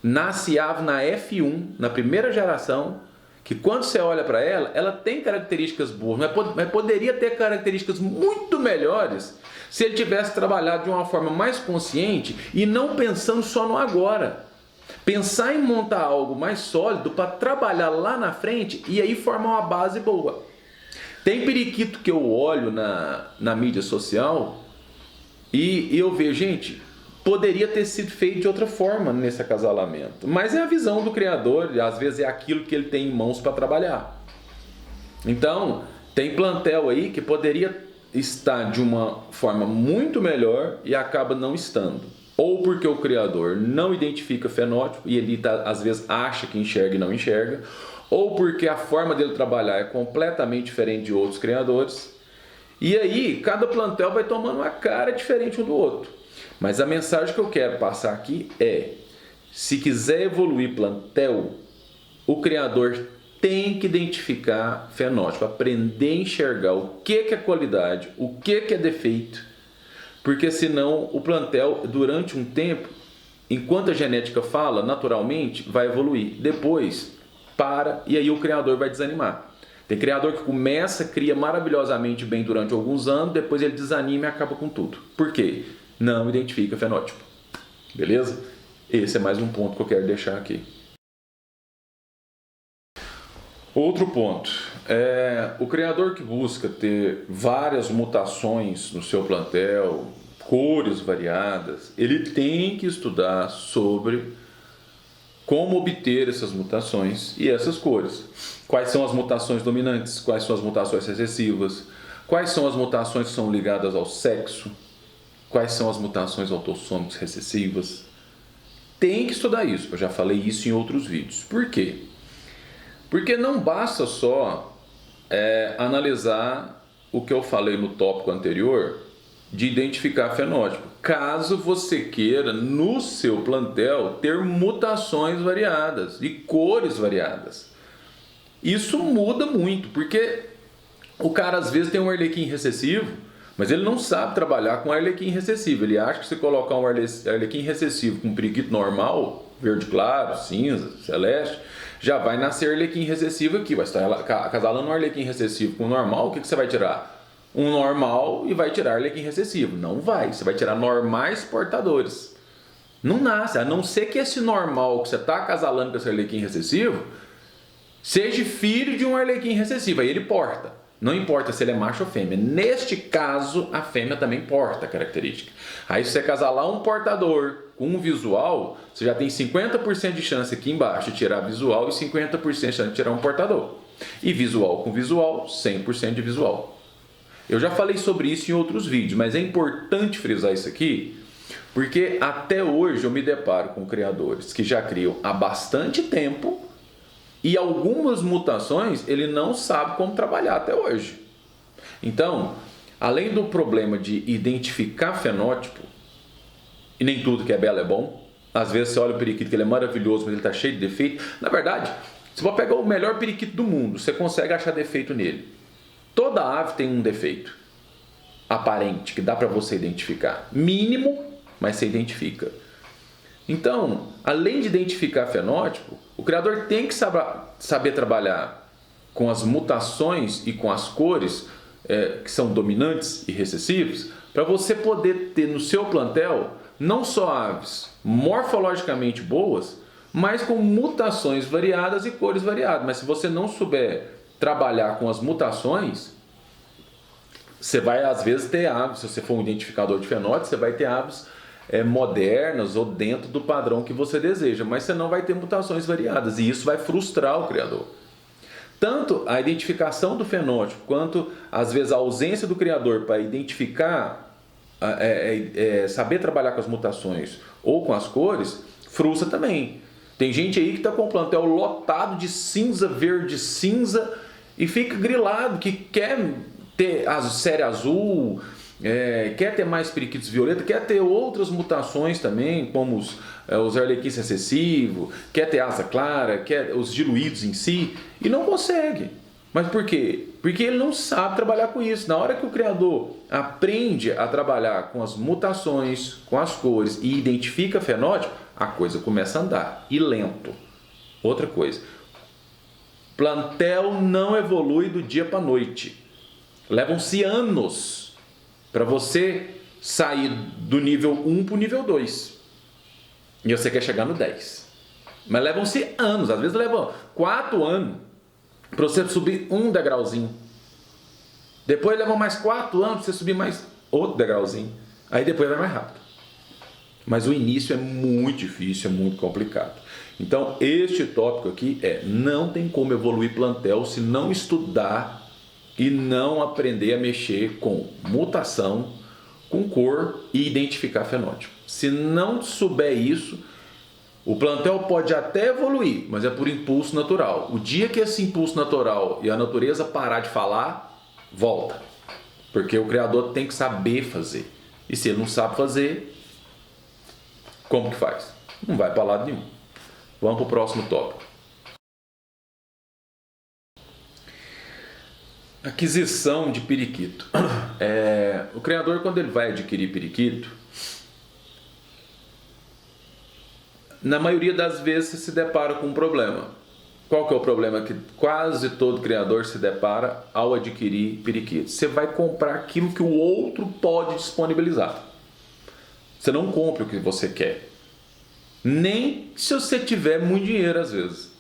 A: Nasce ave na F1, na primeira geração, que quando você olha para ela, ela tem características boas, mas poderia ter características muito melhores se ele tivesse trabalhado de uma forma mais consciente e não pensando só no agora. Pensar em montar algo mais sólido para trabalhar lá na frente e aí formar uma base boa. Tem periquito que eu olho na mídia social e eu vejo, gente, poderia ter sido feito de outra forma nesse acasalamento. Mas é a visão do criador, às vezes é aquilo que ele tem em mãos para trabalhar. Então, tem plantel aí que poderia estar de uma forma muito melhor e acaba não estando. Ou porque o criador não identifica fenótipo e ele às vezes acha que enxerga e não enxerga, ou porque a forma dele trabalhar é completamente diferente de outros criadores. E aí, cada plantel vai tomando uma cara diferente um do outro. Mas a mensagem que eu quero passar aqui é: se quiser evoluir plantel, o criador tem que identificar fenótipo, aprender a enxergar o que é qualidade, o que é defeito. Porque senão o plantel, durante um tempo, enquanto a genética fala, naturalmente vai evoluir. Depois, para, e aí o criador vai desanimar. Tem criador que começa, cria maravilhosamente bem durante alguns anos, depois ele desanima e acaba com tudo. Por quê? Não identifica fenótipo. Beleza? Esse é mais um ponto que eu quero deixar aqui. Outro ponto, o criador que busca ter várias mutações no seu plantel, cores variadas, ele tem que estudar sobre como obter essas mutações e essas cores. Quais são as mutações dominantes, quais são as mutações recessivas, quais são as mutações que são ligadas ao sexo, quais são as mutações autossômicas recessivas. Tem que estudar isso, eu já falei isso em outros vídeos. Por quê? Porque não basta só analisar o que eu falei no tópico anterior de identificar fenótipo. Caso você queira, no seu plantel, ter mutações variadas e cores variadas. Isso muda muito, porque o cara às vezes tem um arlequim recessivo, mas ele não sabe trabalhar com arlequim recessivo. Ele acha que se colocar um arlequim recessivo com um periquito normal, verde claro, cinza, celeste, já vai nascer arlequim recessivo aqui. Vai estar acasalando um arlequim recessivo com um normal, o que você vai tirar? Um normal e vai tirar arlequim recessivo. Não vai, você vai tirar normais portadores. Não nasce, a não ser que esse normal que você está acasalando com esse arlequim recessivo seja filho de um arlequim recessivo, aí ele porta. Não importa se ele é macho ou fêmea. Neste caso, a fêmea também porta a característica. Aí, se você casalar um portador com um visual, você já tem 50% de chance aqui embaixo de tirar visual e 50% de chance de tirar um portador. E visual com visual, 100% de visual. Eu já falei sobre isso em outros vídeos, mas é importante frisar isso aqui, porque até hoje eu me deparo com criadores que já criam há bastante tempo e algumas mutações ele não sabe como trabalhar até hoje. Então, além do problema de identificar fenótipo, e nem tudo que é belo é bom, às vezes você olha o periquito que ele é maravilhoso, mas ele está cheio de defeito. Na verdade, se você pegar o melhor periquito do mundo, você consegue achar defeito nele. Toda ave tem um defeito aparente que dá para você identificar. Mínimo, mas você identifica. Então, além de identificar fenótipo, o criador tem que saber trabalhar com as mutações e com as cores que são dominantes e recessivos, para você poder ter no seu plantel não só aves morfologicamente boas, mas com mutações variadas e cores variadas. Mas se você não souber trabalhar com as mutações, você vai às vezes ter aves, se você for um identificador de fenótipo, você vai ter aves modernas ou dentro do padrão que você deseja, mas você não vai ter mutações variadas e isso vai frustrar o criador. Tanto a identificação do fenótipo quanto às vezes a ausência do criador para identificar, saber trabalhar com as mutações ou com as cores, frustra também. Tem gente aí que está com o plantel lotado de cinza, verde, cinza e fica grilado, que quer ter a série azul, quer ter mais periquitos violeta, quer ter outras mutações também, como os arlequins recessivos, quer ter asa clara, quer os diluídos em si, e não consegue. Mas por quê? Porque ele não sabe trabalhar com isso. Na hora que o criador aprende a trabalhar com as mutações, com as cores e identifica fenótipo, a coisa começa a andar, e lento. Outra coisa, plantel não evolui do dia para a noite. Levam-se anos para você sair do nível 1 para o nível 2. E você quer chegar no 10. Mas levam-se anos, às vezes levam 4 anos para você subir um degrauzinho. Depois levam mais 4 anos para você subir mais outro degrauzinho. Aí depois vai mais rápido. Mas o início é muito difícil, é muito complicado. Então, este tópico aqui não tem como evoluir plantel se não estudar e não aprender a mexer com mutação, com cor e identificar fenótipo. Se não souber isso, o plantel pode até evoluir, mas é por impulso natural. O dia que esse impulso natural e a natureza parar de falar, volta. Porque o criador tem que saber fazer. E se ele não sabe fazer, como que faz? Não vai para lado nenhum. Vamos para o próximo tópico. Aquisição de periquito. O criador, quando ele vai adquirir periquito, na maioria das vezes você se depara com um problema. Qual que é o problema que quase todo criador se depara ao adquirir periquito? Você vai comprar aquilo que o outro pode disponibilizar. Você não compra o que você quer. Nem se você tiver muito dinheiro, às vezes.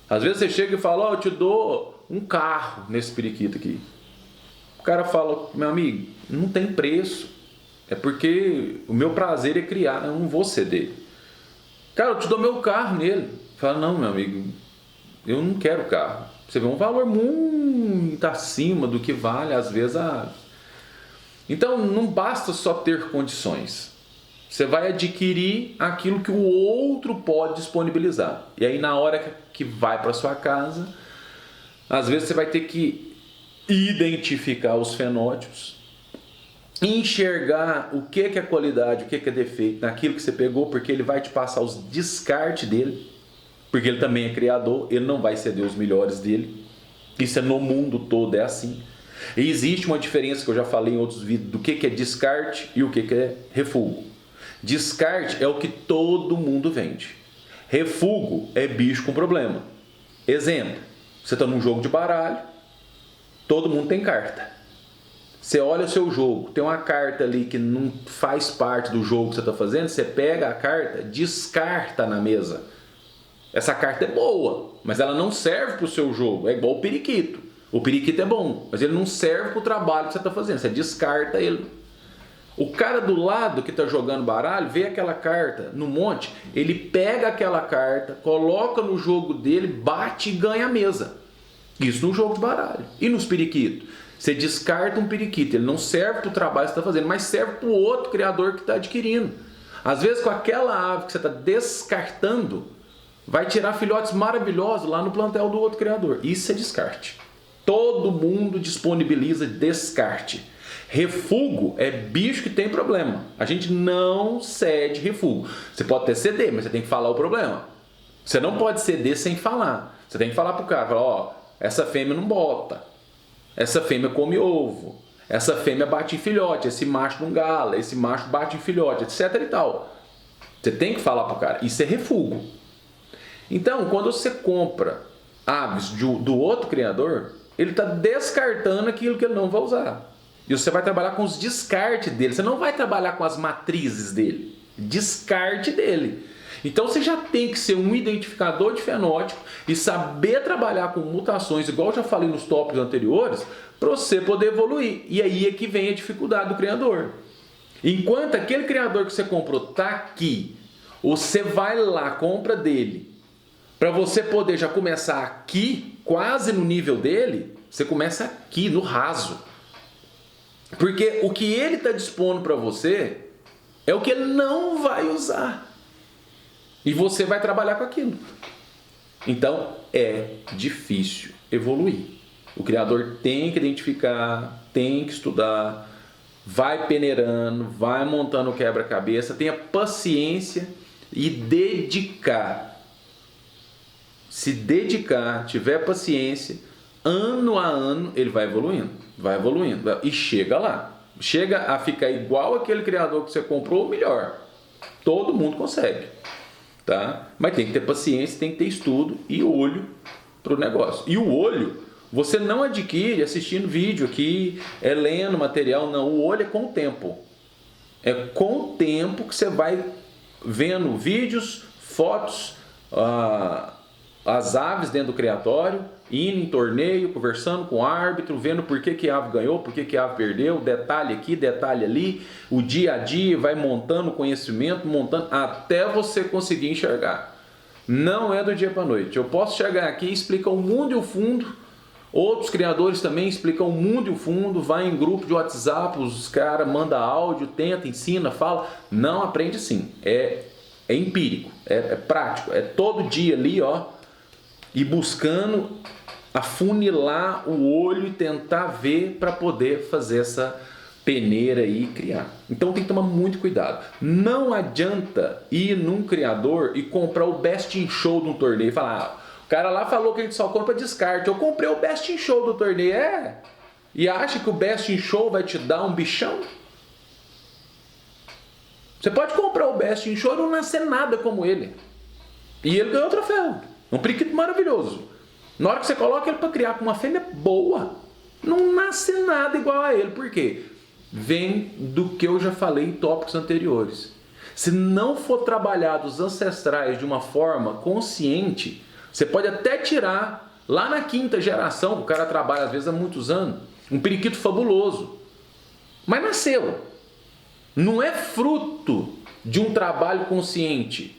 A: Às vezes você chega e fala, eu te dou um carro nesse periquito aqui. O cara fala, meu amigo, não tem preço. É porque o meu prazer é criar, eu não vou ceder. Cara, eu te dou meu carro nele. Fala, não, meu amigo, eu não quero carro. Você vê um valor muito acima do que vale, às vezes, Então, não basta só ter condições. Você vai adquirir aquilo que o outro pode disponibilizar. E aí, na hora que vai para sua casa, às vezes você vai ter que identificar os fenótipos, enxergar o que é qualidade, o que é defeito naquilo que você pegou, porque ele vai te passar os descartes dele, porque ele também é criador, ele não vai ceder os melhores dele. Isso é no mundo todo, é assim. E existe uma diferença que eu já falei em outros vídeos do que é descarte e o que é refúgio. Descarte é o que todo mundo vende. Refúgio é bicho com problema. Exemplo, você está num jogo de baralho, todo mundo tem carta. Você olha o seu jogo, tem uma carta ali que não faz parte do jogo que você está fazendo, você pega a carta, descarta na mesa. Essa carta é boa, mas ela não serve para o seu jogo, é igual o periquito. O periquito é bom, mas ele não serve para o trabalho que você está fazendo, você descarta ele. O cara do lado que está jogando baralho, vê aquela carta no monte, ele pega aquela carta, coloca no jogo dele, bate e ganha a mesa. Isso no jogo de baralho. E nos periquitos? Você descarta um periquito, ele não serve para o trabalho que você está fazendo, mas serve para o outro criador que está adquirindo. Às vezes com aquela ave que você está descartando, vai tirar filhotes maravilhosos lá no plantel do outro criador. Isso é descarte. Todo mundo disponibiliza descarte. Refúgio é bicho que tem problema. A gente não cede refúgio. Você pode até ceder, mas você tem que falar o problema. Você não pode ceder sem falar. Você tem que falar pro cara, falar, ó, essa fêmea não bota. Essa fêmea come ovo. Essa fêmea bate em filhote. Esse macho não gala. Esse macho bate em filhote, etc e tal. Você tem que falar pro cara. Isso é refúgio. Então, quando você compra aves do outro criador, ele está descartando aquilo que ele não vai usar. E você vai trabalhar com os descartes dele. Você não vai trabalhar com as matrizes dele. Descarte dele. Então você já tem que ser um identificador de fenótipo e saber trabalhar com mutações, igual eu já falei nos tópicos anteriores, para você poder evoluir. E aí é que vem a dificuldade do criador. Enquanto aquele criador que você comprou está aqui, você vai lá, compra dele, para você poder já começar aqui, quase no nível dele, você começa aqui, no raso. Porque o que ele está dispondo para você é o que ele não vai usar. E você vai trabalhar com aquilo. Então, é difícil evoluir. O criador tem que identificar, tem que estudar, vai peneirando, vai montando o quebra-cabeça, tenha paciência e dedicar. Se dedicar, tiver paciência, ano a ano ele vai evoluindo, e chega lá. Chega a ficar igual aquele criador que você comprou ou melhor. Todo mundo consegue. Tá? Mas tem que ter paciência, tem que ter estudo e olho para o negócio. E o olho, você não adquire assistindo vídeo aqui, lendo material, não. O olho é com o tempo. É com o tempo que você vai vendo vídeos, fotos, as aves dentro do criatório, indo em torneio, conversando com o árbitro, vendo por que a ave ganhou, por que a ave perdeu, detalhe aqui, detalhe ali, o dia a dia, vai montando conhecimento, montando, até você conseguir enxergar. Não é do dia para a noite. Eu posso chegar aqui e explicar o mundo e o fundo, outros criadores também explicam o mundo e o fundo, vai em grupo de WhatsApp, os caras mandam áudio, tenta, ensina, fala, não aprende assim, é empírico, é prático, é todo dia ali, ó, e buscando afunilar o olho e tentar ver para poder fazer essa peneira aí e criar. Então tem que tomar muito cuidado. Não adianta ir num criador e comprar o best in show de um torneio e falar, o cara lá falou que a gente só compra descarte, eu comprei o best in show do torneio, e acha que o best in show vai te dar um bichão? Você pode comprar o best in show e não nascer nada como ele. E ele ganhou o troféu. Um periquito maravilhoso. Na hora que você coloca ele para criar com uma fêmea boa, não nasce nada igual a ele. Por quê? Vem do que eu já falei em tópicos anteriores. Se não for trabalhado os ancestrais de uma forma consciente, você pode até tirar lá na quinta geração, que o cara trabalha às vezes há muitos anos, um periquito fabuloso. Mas nasceu. Não é fruto de um trabalho consciente.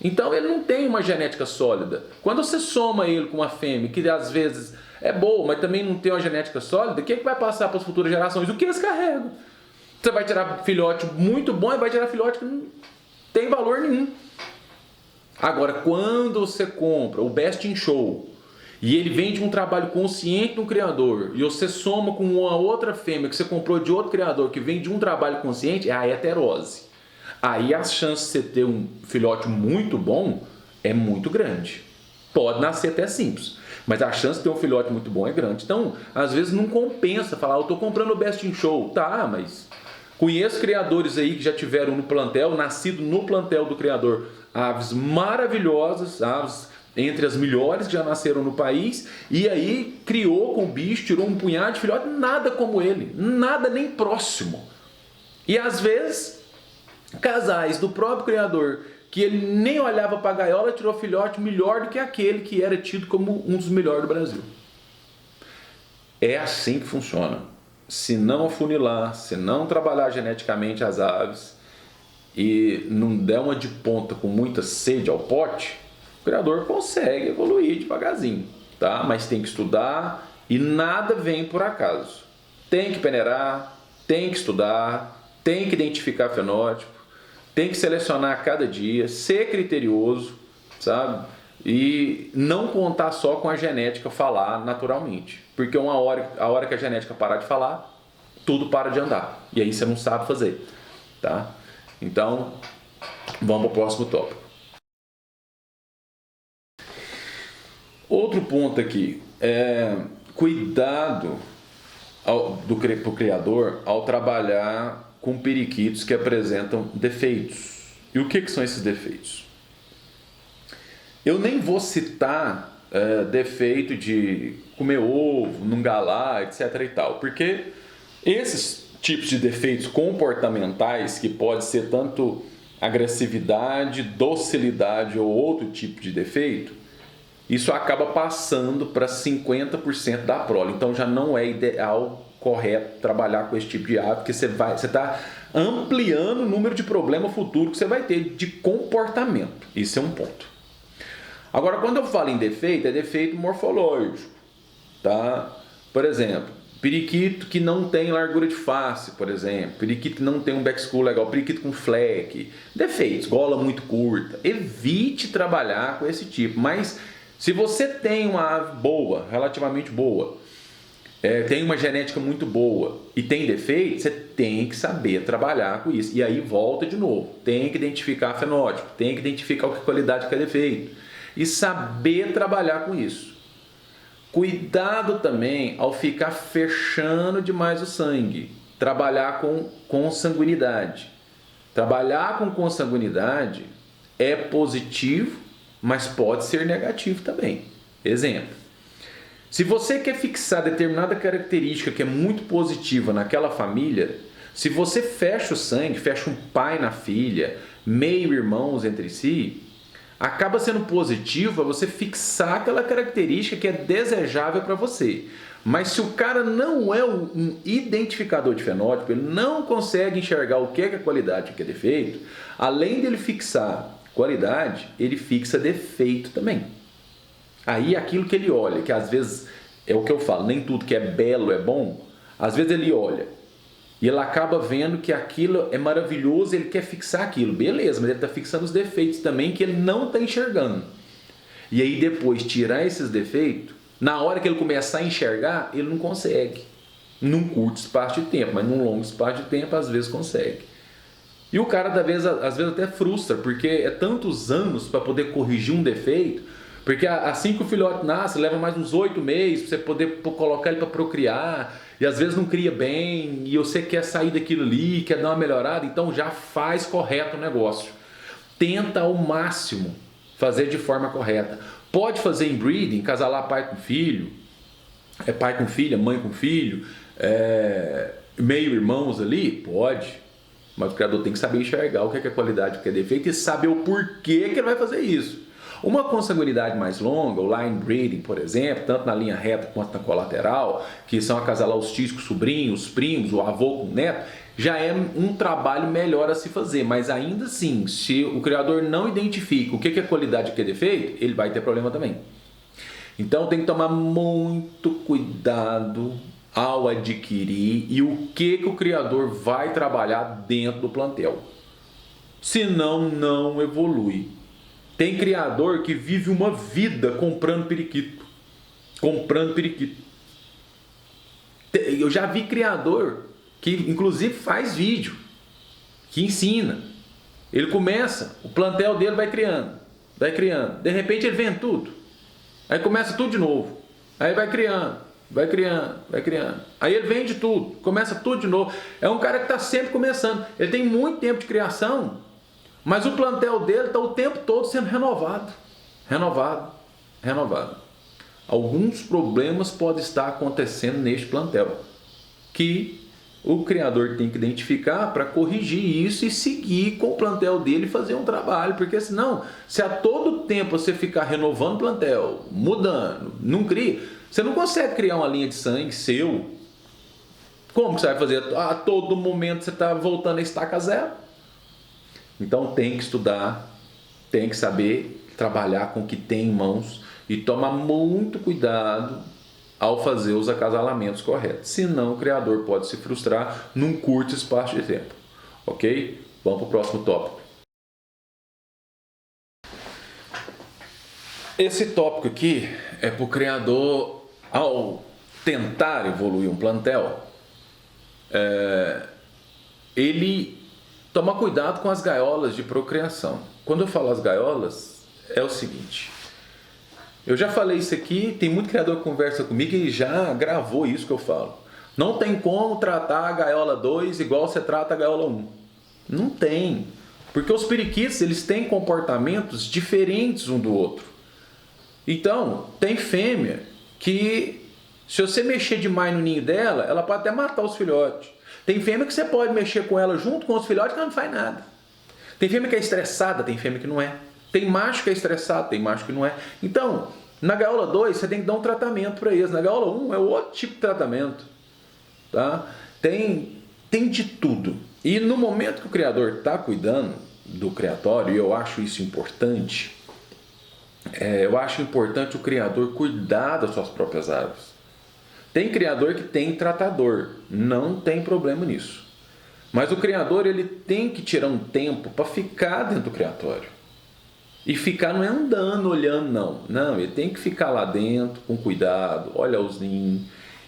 A: Então ele não tem uma genética sólida. Quando você soma ele com uma fêmea, que às vezes é boa, mas também não tem uma genética sólida, o que vai passar para as futuras gerações? O que eles carregam? Você vai tirar filhote muito bom e vai tirar filhote que não tem valor nenhum. Agora, quando você compra o Best in Show e ele vem de um trabalho consciente do criador e você soma com uma outra fêmea que você comprou de outro criador que vem de um trabalho consciente, é a heterose. Aí a chance de você ter um filhote muito bom é muito grande. Pode nascer até simples, mas a chance de ter um filhote muito bom é grande. Então, às vezes não compensa falar, eu estou comprando o Best in Show. Tá, mas conheço criadores aí que já tiveram no plantel, nascido no plantel do criador, aves maravilhosas, aves entre as melhores que já nasceram no país, e aí criou com o bicho, tirou um punhado de filhote, nada como ele, nada nem próximo. E às vezes casais do próprio criador, que ele nem olhava para a gaiola, tirou filhote melhor do que aquele que era tido como um dos melhores do Brasil. É assim que funciona. Se não afunilar, se não trabalhar geneticamente as aves e não der uma de ponta com muita sede ao pote, o criador consegue evoluir devagarzinho, tá? Mas tem que estudar e nada vem por acaso. Tem que peneirar, tem que estudar, tem que identificar fenótipo, tem que selecionar a cada dia, ser criterioso, sabe? E não contar só com a genética falar naturalmente. Porque a hora que a genética parar de falar, tudo para de andar. E aí você não sabe fazer, tá? Então, vamos para o próximo tópico. Outro ponto aqui é cuidado do criador ao trabalhar com periquitos que apresentam defeitos. E o que são esses defeitos? Eu nem vou citar defeito de comer ovo, não galar, etc. e tal, porque esses tipos de defeitos comportamentais, que pode ser tanto agressividade, docilidade ou outro tipo de defeito, isso acaba passando para 50% da prole. Então já não é ideal, correto trabalhar com esse tipo de ave, porque você está ampliando o número de problema futuro que você vai ter de comportamento. Isso é um ponto. Agora, quando eu falo em defeito, é defeito morfológico, tá? Por exemplo, periquito que não tem largura de face, por exemplo, periquito que não tem um backschool legal, periquito com fleck, defeitos, gola muito curta. Evite trabalhar com esse tipo, mas se você tem uma ave boa, relativamente boa, tem uma genética muito boa e tem defeito, você tem que saber trabalhar com isso. E aí volta de novo, tem que identificar fenótipo, tem que identificar o que qualidade que é defeito e saber trabalhar com isso. Cuidado também ao ficar fechando demais o sangue, trabalhar com consanguinidade. Trabalhar com consanguinidade é positivo, mas pode ser negativo também. Exemplo, se você quer fixar determinada característica que é muito positiva naquela família, se você fecha o sangue, fecha um pai na filha, meio-irmãos entre si, acaba sendo positivo você fixar aquela característica que é desejável para você. Mas se o cara não é um identificador de fenótipo, ele não consegue enxergar o que é qualidade e o que é defeito, além dele fixar qualidade, ele fixa defeito também. Aí aquilo que ele olha, que às vezes é o que eu falo, nem tudo que é belo é bom, às vezes ele olha e ele acaba vendo que aquilo é maravilhoso, ele quer fixar aquilo, beleza, mas ele está fixando os defeitos também que ele não está enxergando. E aí depois tirar esses defeitos, na hora que ele começar a enxergar, ele não consegue. Num curto espaço de tempo, mas num longo espaço de tempo às vezes consegue. E o cara às vezes até frustra, porque é tantos anos para poder corrigir um defeito, porque assim que o filhote nasce, leva mais uns 8 meses para você poder colocar ele para procriar, e às vezes não cria bem, e você quer sair daquilo ali, quer dar uma melhorada, então já faz correto o negócio. Tenta ao máximo fazer de forma correta. Pode fazer inbreeding, casalar pai com filho, pai com filha, mãe com filho, meio irmãos ali? Pode. Mas o criador tem que saber enxergar o que é qualidade, o que é defeito e saber o porquê que ele vai fazer isso. Uma consanguinidade mais longa, o line breeding, por exemplo, tanto na linha reta quanto na colateral, que são acasalar os tios com sobrinhos, primos, o avô com o neto, já é um trabalho melhor a se fazer. Mas ainda assim, se o criador não identifica o que é qualidade e o que é defeito, ele vai ter problema também. Então tem que tomar muito cuidado ao adquirir e o que o criador vai trabalhar dentro do plantel. Senão não evolui. Tem criador que vive uma vida comprando periquito. Comprando periquito. Eu já vi criador que inclusive faz vídeo, que ensina. Ele começa, o plantel dele vai criando. De repente ele vende tudo. Aí começa tudo de novo. Aí vai criando. Aí ele vende tudo, começa tudo de novo. É um cara que está sempre começando. Ele tem muito tempo de criação, mas o plantel dele está o tempo todo sendo renovado. Alguns problemas podem estar acontecendo neste plantel, que o criador tem que identificar para corrigir isso e seguir com o plantel dele e fazer um trabalho, porque senão, se a todo tempo você ficar renovando o plantel, mudando, não cria,
B: Você não consegue criar uma linha de sangue seu. Como que você vai fazer? A todo momento você está voltando a estaca zero. Então tem que estudar, tem que saber trabalhar com o que tem em mãos e tomar muito cuidado ao fazer os acasalamentos corretos. Senão o criador pode se frustrar num curto espaço de tempo. Ok? Vamos para o próximo tópico. Esse tópico aqui é para o criador, ao tentar evoluir um plantel, ele toma cuidado com as gaiolas de procriação. Quando eu falo as gaiolas, é o seguinte: eu já falei isso aqui, tem muito criador que conversa comigo e já gravou isso que eu falo. Não tem como tratar a gaiola 2 igual você trata a gaiola 1. Não tem. Porque os periquitos, eles têm comportamentos diferentes um do outro. Então, tem fêmea que, se você mexer demais no ninho dela, ela pode até matar os filhotes. Tem fêmea que você pode mexer com ela junto com os filhotes que ela não faz nada. Tem fêmea que é estressada, tem fêmea que não é. Tem macho que é estressado, tem macho que não é. Então, na gaiola 2, você tem que dar um tratamento para eles. Na gaiola 1 é outro tipo de tratamento. Tá? Tem de tudo. E no momento que o criador está cuidando do criatório, e eu acho isso importante, eu acho importante o criador cuidar das suas próprias aves. Tem criador que tem tratador, não tem problema nisso. Mas o criador, ele tem que tirar um tempo para ficar dentro do criatório. E ficar não é andando, olhando, não. Não, ele tem que ficar lá dentro, com cuidado, olhar os ninhos.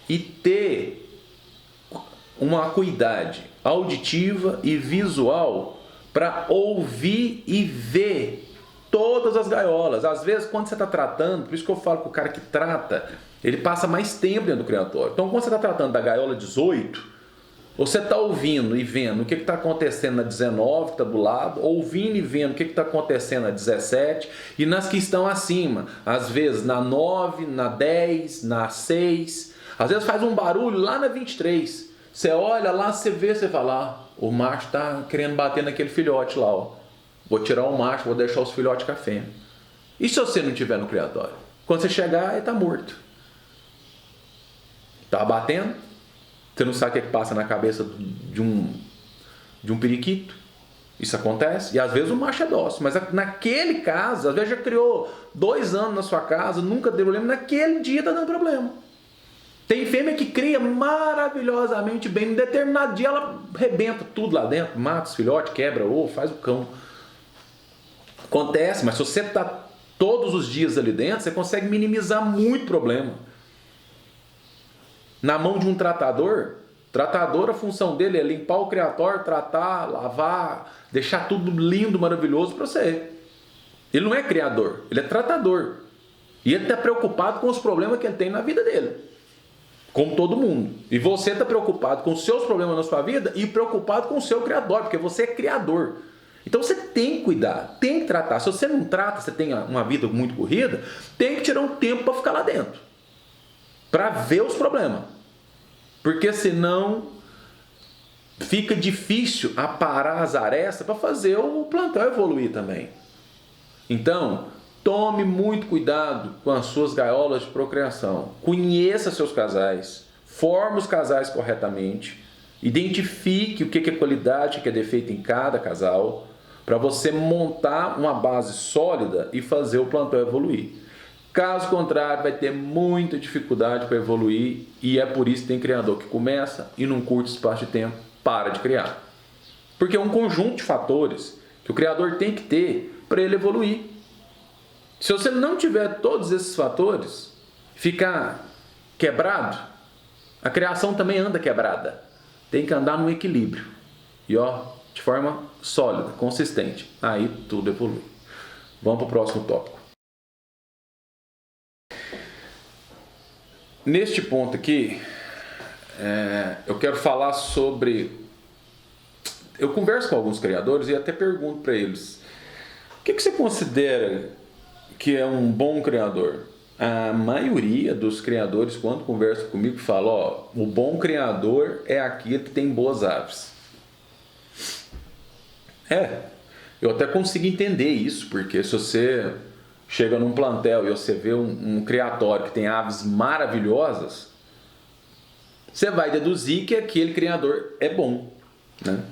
B: E ter uma acuidade auditiva e visual para ouvir e ver todas as gaiolas. Às vezes, quando você está tratando, por isso que eu falo que o cara que trata, ele passa mais tempo dentro do criatório. Então, quando você está tratando da gaiola 18, você está ouvindo e vendo o que está acontecendo na 19, que está do lado, ouvindo e vendo o que está acontecendo na 17, e nas que estão acima, às vezes na 9, na 10, na 6, às vezes faz um barulho lá na 23. Você olha lá, você vê, você fala, o macho está querendo bater naquele filhote lá, ó. Vou tirar o macho, vou deixar os filhotes com a fêmea. E se você não estiver no criatório? Quando você chegar, ele está morto. Está batendo, você não sabe o que passa na cabeça de um periquito. Isso acontece. E às vezes o macho é dócil. Mas naquele caso, às vezes já criou 2 anos na sua casa, nunca deu problema. Naquele dia está dando problema. Tem fêmea que cria maravilhosamente bem. Em determinado dia ela rebenta tudo lá dentro. Mata os filhotes, quebra ovo, faz o cão. Acontece, mas se você está todos os dias ali dentro, você consegue minimizar muito problema. Na mão de um tratador, a função dele é limpar o criatório, tratar, lavar, deixar tudo lindo, maravilhoso para você. Ele não é criador, ele é tratador. E ele está preocupado com os problemas que ele tem na vida dele. Como todo mundo. E você está preocupado com os seus problemas na sua vida e preocupado com o seu criador, porque você é criador. Então você tem que cuidar, tem que tratar. Se você não trata, você tem uma vida muito corrida, tem que tirar um tempo para ficar lá dentro. Para ver os problemas. Porque senão fica difícil aparar as arestas para fazer o plantão evoluir também. Então, tome muito cuidado com as suas gaiolas de procriação. Conheça seus casais, forme os casais corretamente, identifique o que é qualidade, o que é defeito em cada casal, para você montar uma base sólida e fazer o plantão evoluir. Caso contrário, vai ter muita dificuldade para evoluir e é por isso que tem criador que começa e num curto espaço de tempo para de criar. Porque é um conjunto de fatores que o criador tem que ter para ele evoluir. Se você não tiver todos esses fatores, ficar quebrado, a criação também anda quebrada. Tem que andar no equilíbrio. E de forma sólida, consistente. Aí tudo evolui. Vamos para o próximo tópico. Neste ponto aqui, eu quero falar sobre... Eu converso com alguns criadores e até pergunto para eles: o que você considera que é um bom criador? A maioria dos criadores, quando conversa comigo, fala: o bom criador é aquele que tem boas aves. Eu até consigo entender isso, porque se você chega num plantel e você vê um criatório que tem aves maravilhosas, você vai deduzir que aquele criador é bom, né?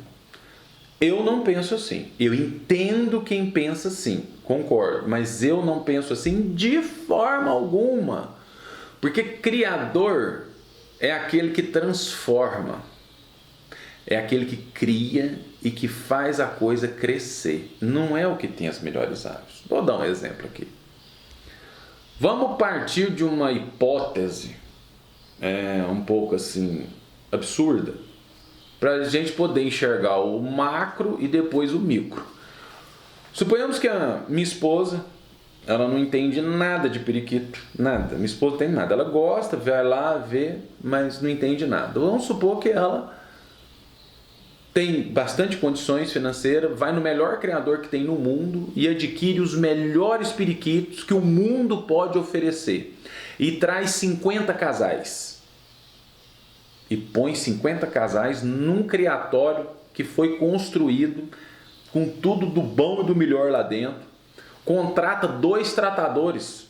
B: Eu não penso assim. Eu entendo quem pensa assim, concordo, mas eu não penso assim de forma alguma. Porque criador é aquele que transforma, é aquele que cria e que faz a coisa crescer. Não é o que tem as melhores aves. Vou dar um exemplo aqui. Vamos partir de uma hipótese um pouco assim absurda, para a gente poder enxergar o macro e depois o micro. Suponhamos que a minha esposa, ela não entende nada de periquito, nada. Minha esposa não tem nada. Ela gosta, vai lá, vê, mas não entende nada. Vamos supor que ela tem bastante condições financeiras, vai no melhor criador que tem no mundo e adquire os melhores periquitos que o mundo pode oferecer. E traz 50 casais. E põe 50 casais num criatório que foi construído com tudo do bom e do melhor lá dentro. Contrata 2 tratadores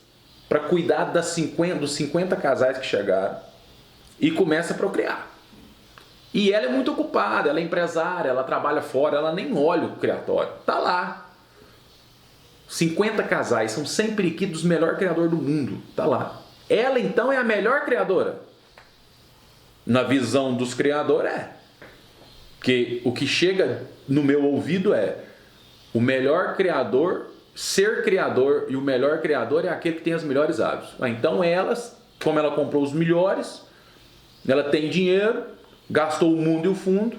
B: para cuidar dos 50 casais que chegaram e começa a procriar. E ela é muito ocupada, ela é empresária, ela trabalha fora, ela nem olha o criatório. Tá lá. 50 casais, são 100 periquitos dos melhores criadores do mundo. Tá lá. Ela então é a melhor criadora. Na visão dos criadores porque o que chega no meu ouvido é o melhor criador, ser criador, e o melhor criador é aquele que tem as melhores aves. Então elas, como ela comprou os melhores, ela tem dinheiro, gastou o mundo e o fundo,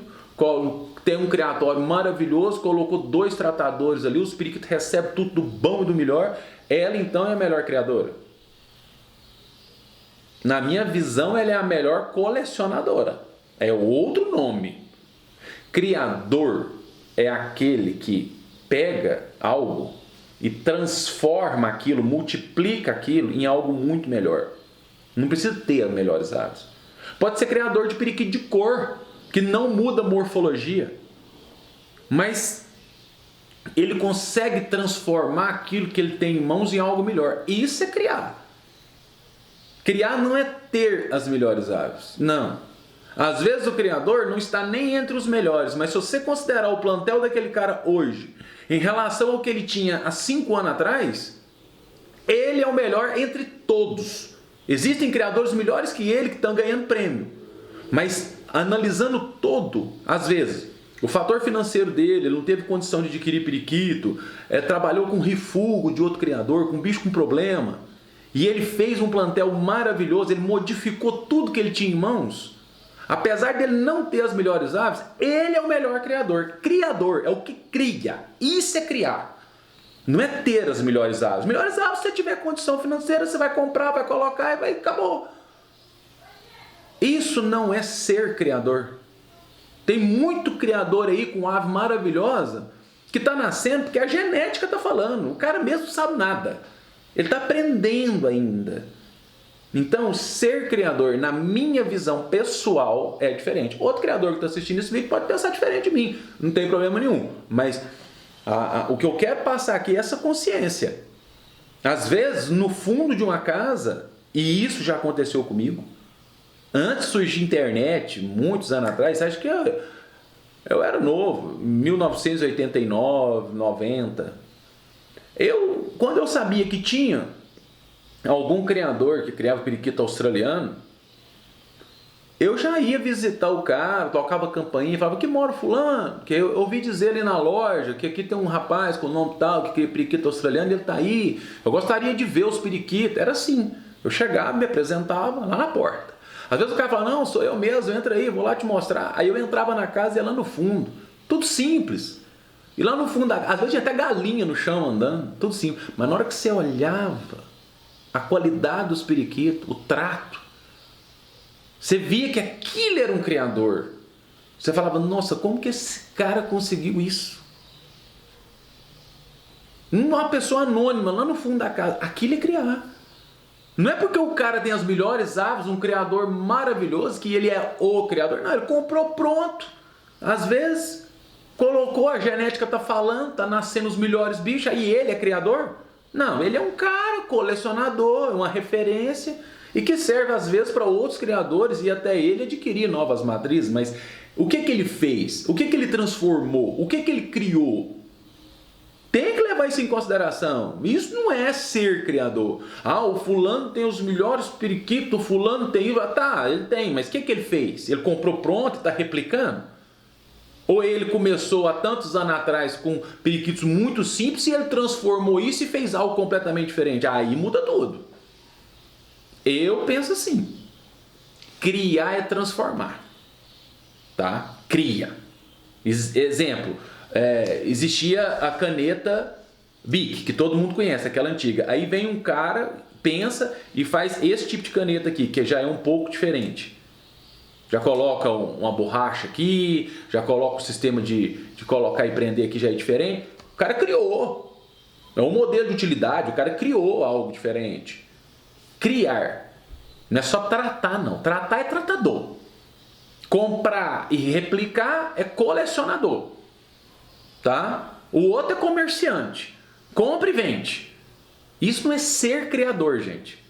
B: tem um criatório maravilhoso, colocou 2 tratadores ali, os periquitos recebem tudo do bom e do melhor, ela então é a melhor criadora. Na minha visão, ela é a melhor colecionadora. É outro nome. Criador é aquele que pega algo e transforma aquilo, multiplica aquilo em algo muito melhor. Não precisa ter as melhores aves. Pode ser criador de periquito de cor, que não muda a morfologia, mas ele consegue transformar aquilo que ele tem em mãos em algo melhor. Isso é criar. Criar não é ter as melhores aves, não. Às vezes o criador não está nem entre os melhores, mas se você considerar o plantel daquele cara hoje, em relação ao que ele tinha há 5 anos atrás, ele é o melhor entre todos. Existem criadores melhores que ele que estão ganhando prêmio, mas analisando todo, às vezes, o fator financeiro dele, ele não teve condição de adquirir periquito, trabalhou com refúgio de outro criador, com bicho com problema, e ele fez um plantel maravilhoso, ele modificou tudo que ele tinha em mãos. Apesar dele não ter as melhores aves, ele é o melhor criador. Criador é o que cria. Isso é criar. Não é ter as melhores aves. As melhores aves, se você tiver condição financeira, você vai comprar, vai colocar e vai, acabou. Isso não é ser criador. Tem muito criador aí com ave maravilhosa que está nascendo porque a genética está falando. O cara mesmo não sabe nada. Ele está aprendendo ainda. Então, ser criador, na minha visão pessoal, é diferente. Outro criador que está assistindo esse vídeo pode pensar diferente de mim. Não tem problema nenhum. Mas o que eu quero passar aqui é essa consciência. Às vezes, no fundo de uma casa, e isso já aconteceu comigo, antes de surgir internet, muitos anos atrás, acho que eu era novo, 1989, 90... Quando eu sabia que tinha algum criador que criava periquito australiano, eu já ia visitar o cara, tocava campainha, falava que mora fulano, que eu ouvi dizer ali na loja que aqui tem um rapaz com o nome tal, que cria periquito australiano, ele tá aí, eu gostaria de ver os periquitos. Era assim, eu chegava, me apresentava lá na porta. Às vezes o cara falava, não, sou eu mesmo, entra aí, vou lá te mostrar. Aí eu entrava na casa e ia lá no fundo, tudo simples. E lá no fundo, às vezes tinha até galinha no chão andando, tudo simples. Mas na hora que você olhava a qualidade dos periquitos, o trato, você via que aquilo era um criador. Você falava, nossa, como que esse cara conseguiu isso? Uma pessoa anônima lá no fundo da casa, aquilo é criar. Não é porque o cara tem as melhores aves, um criador maravilhoso, que ele é o criador. Não, ele comprou pronto. Às vezes colocou, a genética está falando, está nascendo os melhores bichos, aí ele é criador? Não, ele é um cara colecionador, uma referência e que serve às vezes para outros criadores e até ele adquirir novas matrizes. Mas o que ele fez? O que ele transformou? O que ele criou? Tem que levar isso em consideração. Isso não é ser criador. Ah, o fulano tem os melhores periquitos, o fulano tem... Tá, ele tem, mas o que ele fez? Ele comprou pronto e está replicando? Ou ele começou há tantos anos atrás com periquitos muito simples e ele transformou isso e fez algo completamente diferente? Aí muda tudo. Eu penso assim. Criar é transformar. Tá? Cria. Exemplo. Existia a caneta Bic, que todo mundo conhece, aquela antiga. Aí vem um cara, pensa e faz esse tipo de caneta aqui, que já é um pouco diferente. Já coloca uma borracha aqui, já coloca o sistema de colocar e prender aqui já é diferente. O cara criou. É um modelo de utilidade, o cara criou algo diferente. Criar. Não é só tratar, não. Tratar é tratador. Comprar e replicar é colecionador. Tá? O outro é comerciante. Compra e vende. Isso não é ser criador, gente.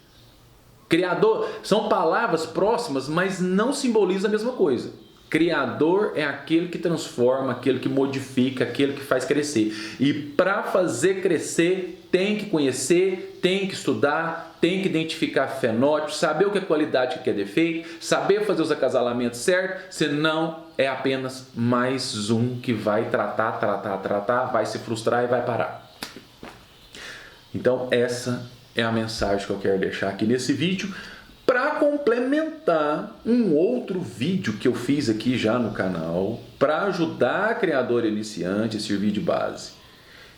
B: Criador são palavras próximas, mas não simboliza a mesma coisa. Criador é aquele que transforma, aquele que modifica, aquele que faz crescer. E para fazer crescer, tem que conhecer, tem que estudar, tem que identificar fenótipos, saber o que é qualidade e o que é defeito, saber fazer os acasalamentos certos, senão é apenas mais um que vai tratar, vai se frustrar e vai parar. Então essa é a mensagem que eu quero deixar aqui nesse vídeo, para complementar um outro vídeo que eu fiz aqui já no canal, para ajudar criador iniciante a servir de base,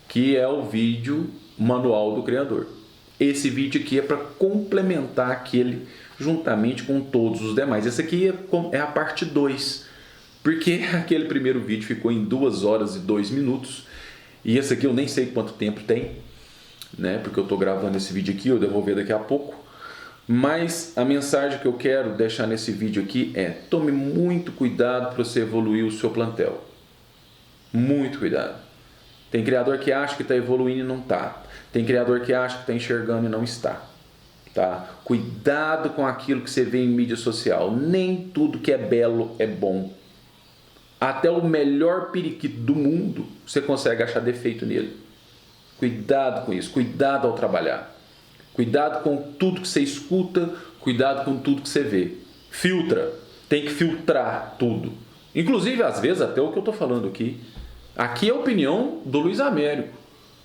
B: que é o vídeo Manual do Criador. Esse vídeo aqui é para complementar aquele juntamente com todos os demais. Esse aqui é a parte 2, porque aquele primeiro vídeo ficou em 2 horas e 2 minutos, e esse aqui eu nem sei quanto tempo tem, né? Porque eu estou gravando esse vídeo aqui, eu devo ver daqui a pouco. Mas a mensagem que eu quero deixar nesse vídeo aqui é: tome muito cuidado para você evoluir o seu plantel. Muito cuidado. Tem criador que acha que está evoluindo e não está. Tem criador que acha que está enxergando e não está. Tá? Cuidado com aquilo que você vê em mídia social. Nem tudo que é belo é bom. Até o melhor periquito do mundo você consegue achar defeito nele. Cuidado com isso. Cuidado ao trabalhar. Cuidado com tudo que você escuta, cuidado com tudo que você vê. Filtra, tem que filtrar tudo. Inclusive, às vezes, até o que eu estou falando aqui. Aqui é a opinião do Luiz Américo.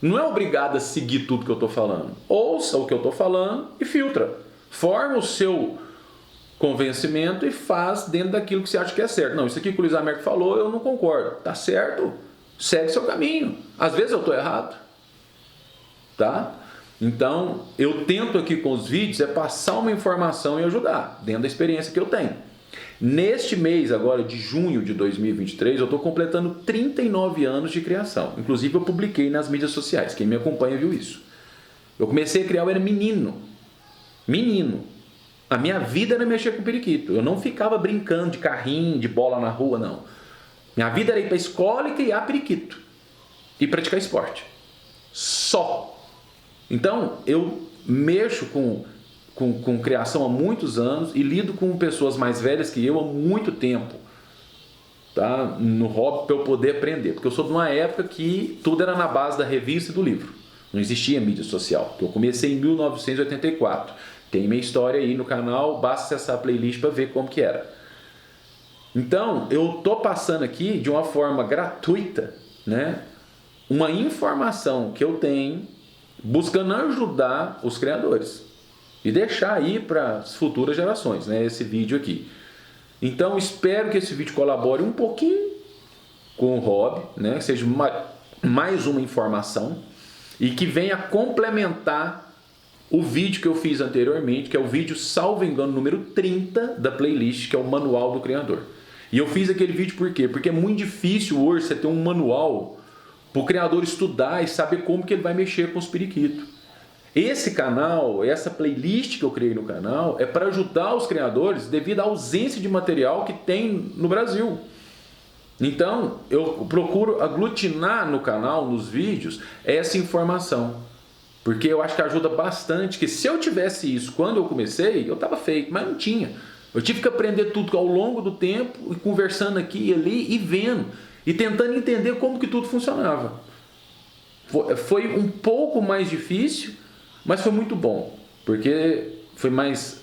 B: Não é obrigado a seguir tudo que eu estou falando. Ouça o que eu estou falando e filtra. Forma o seu convencimento e faz dentro daquilo que você acha que é certo. Não, isso aqui que o Luiz Américo falou, eu não concordo. Tá certo? Segue seu caminho. Às vezes eu estou errado. Tá? Então, eu tento aqui com os vídeos passar uma informação e ajudar, dentro da experiência que eu tenho. Neste mês agora de junho de 2023, eu estou completando 39 anos de criação. Inclusive, eu publiquei nas mídias sociais. Quem me acompanha viu isso. Eu comecei a criar, eu era menino. Menino. A minha vida era mexer com periquito. Eu não ficava brincando de carrinho, de bola na rua, não. Minha vida era ir para a escola e criar periquito. E praticar esporte. Só. Então, eu mexo com criação há muitos anos e lido com pessoas mais velhas que eu há muito tempo, tá? No hobby, para eu poder aprender. Porque eu sou de uma época que tudo era na base da revista e do livro. Não existia mídia social. Eu comecei em 1984. Tem minha história aí no canal, basta acessar a playlist para ver como que era. Então, eu estou passando aqui de uma forma gratuita, né? Uma informação que eu tenho, buscando ajudar os criadores e deixar aí para as futuras gerações, né, esse vídeo aqui. Então, espero que esse vídeo colabore um pouquinho com o hobby, né, que seja mais uma informação e que venha complementar o vídeo que eu fiz anteriormente, que é o vídeo, salvo engano, número 30 da playlist, que é o Manual do Criador. E eu fiz aquele vídeo por quê? Porque é muito difícil hoje você ter um manual para o criador estudar e saber como que ele vai mexer com os periquitos. Esse canal, essa playlist que eu criei no canal, é para ajudar os criadores devido à ausência de material que tem no Brasil. Então, eu procuro aglutinar no canal, nos vídeos, essa informação. Porque eu acho que ajuda bastante, que se eu tivesse isso quando eu comecei, eu estava feito, mas não tinha. Eu tive que aprender tudo ao longo do tempo, e conversando aqui e ali, e vendo, e tentando entender como que tudo funcionava. Foi um pouco mais difícil, mas foi muito bom, porque foi mais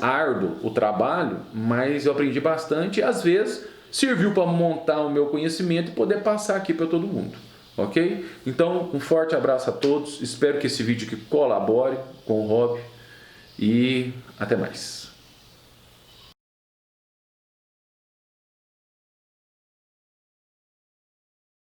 B: árduo o trabalho, mas eu aprendi bastante e às vezes serviu para montar o meu conhecimento e poder passar aqui para todo mundo. Ok? Então, um forte abraço a todos. Espero que esse vídeo aqui colabore com o hobby e até mais.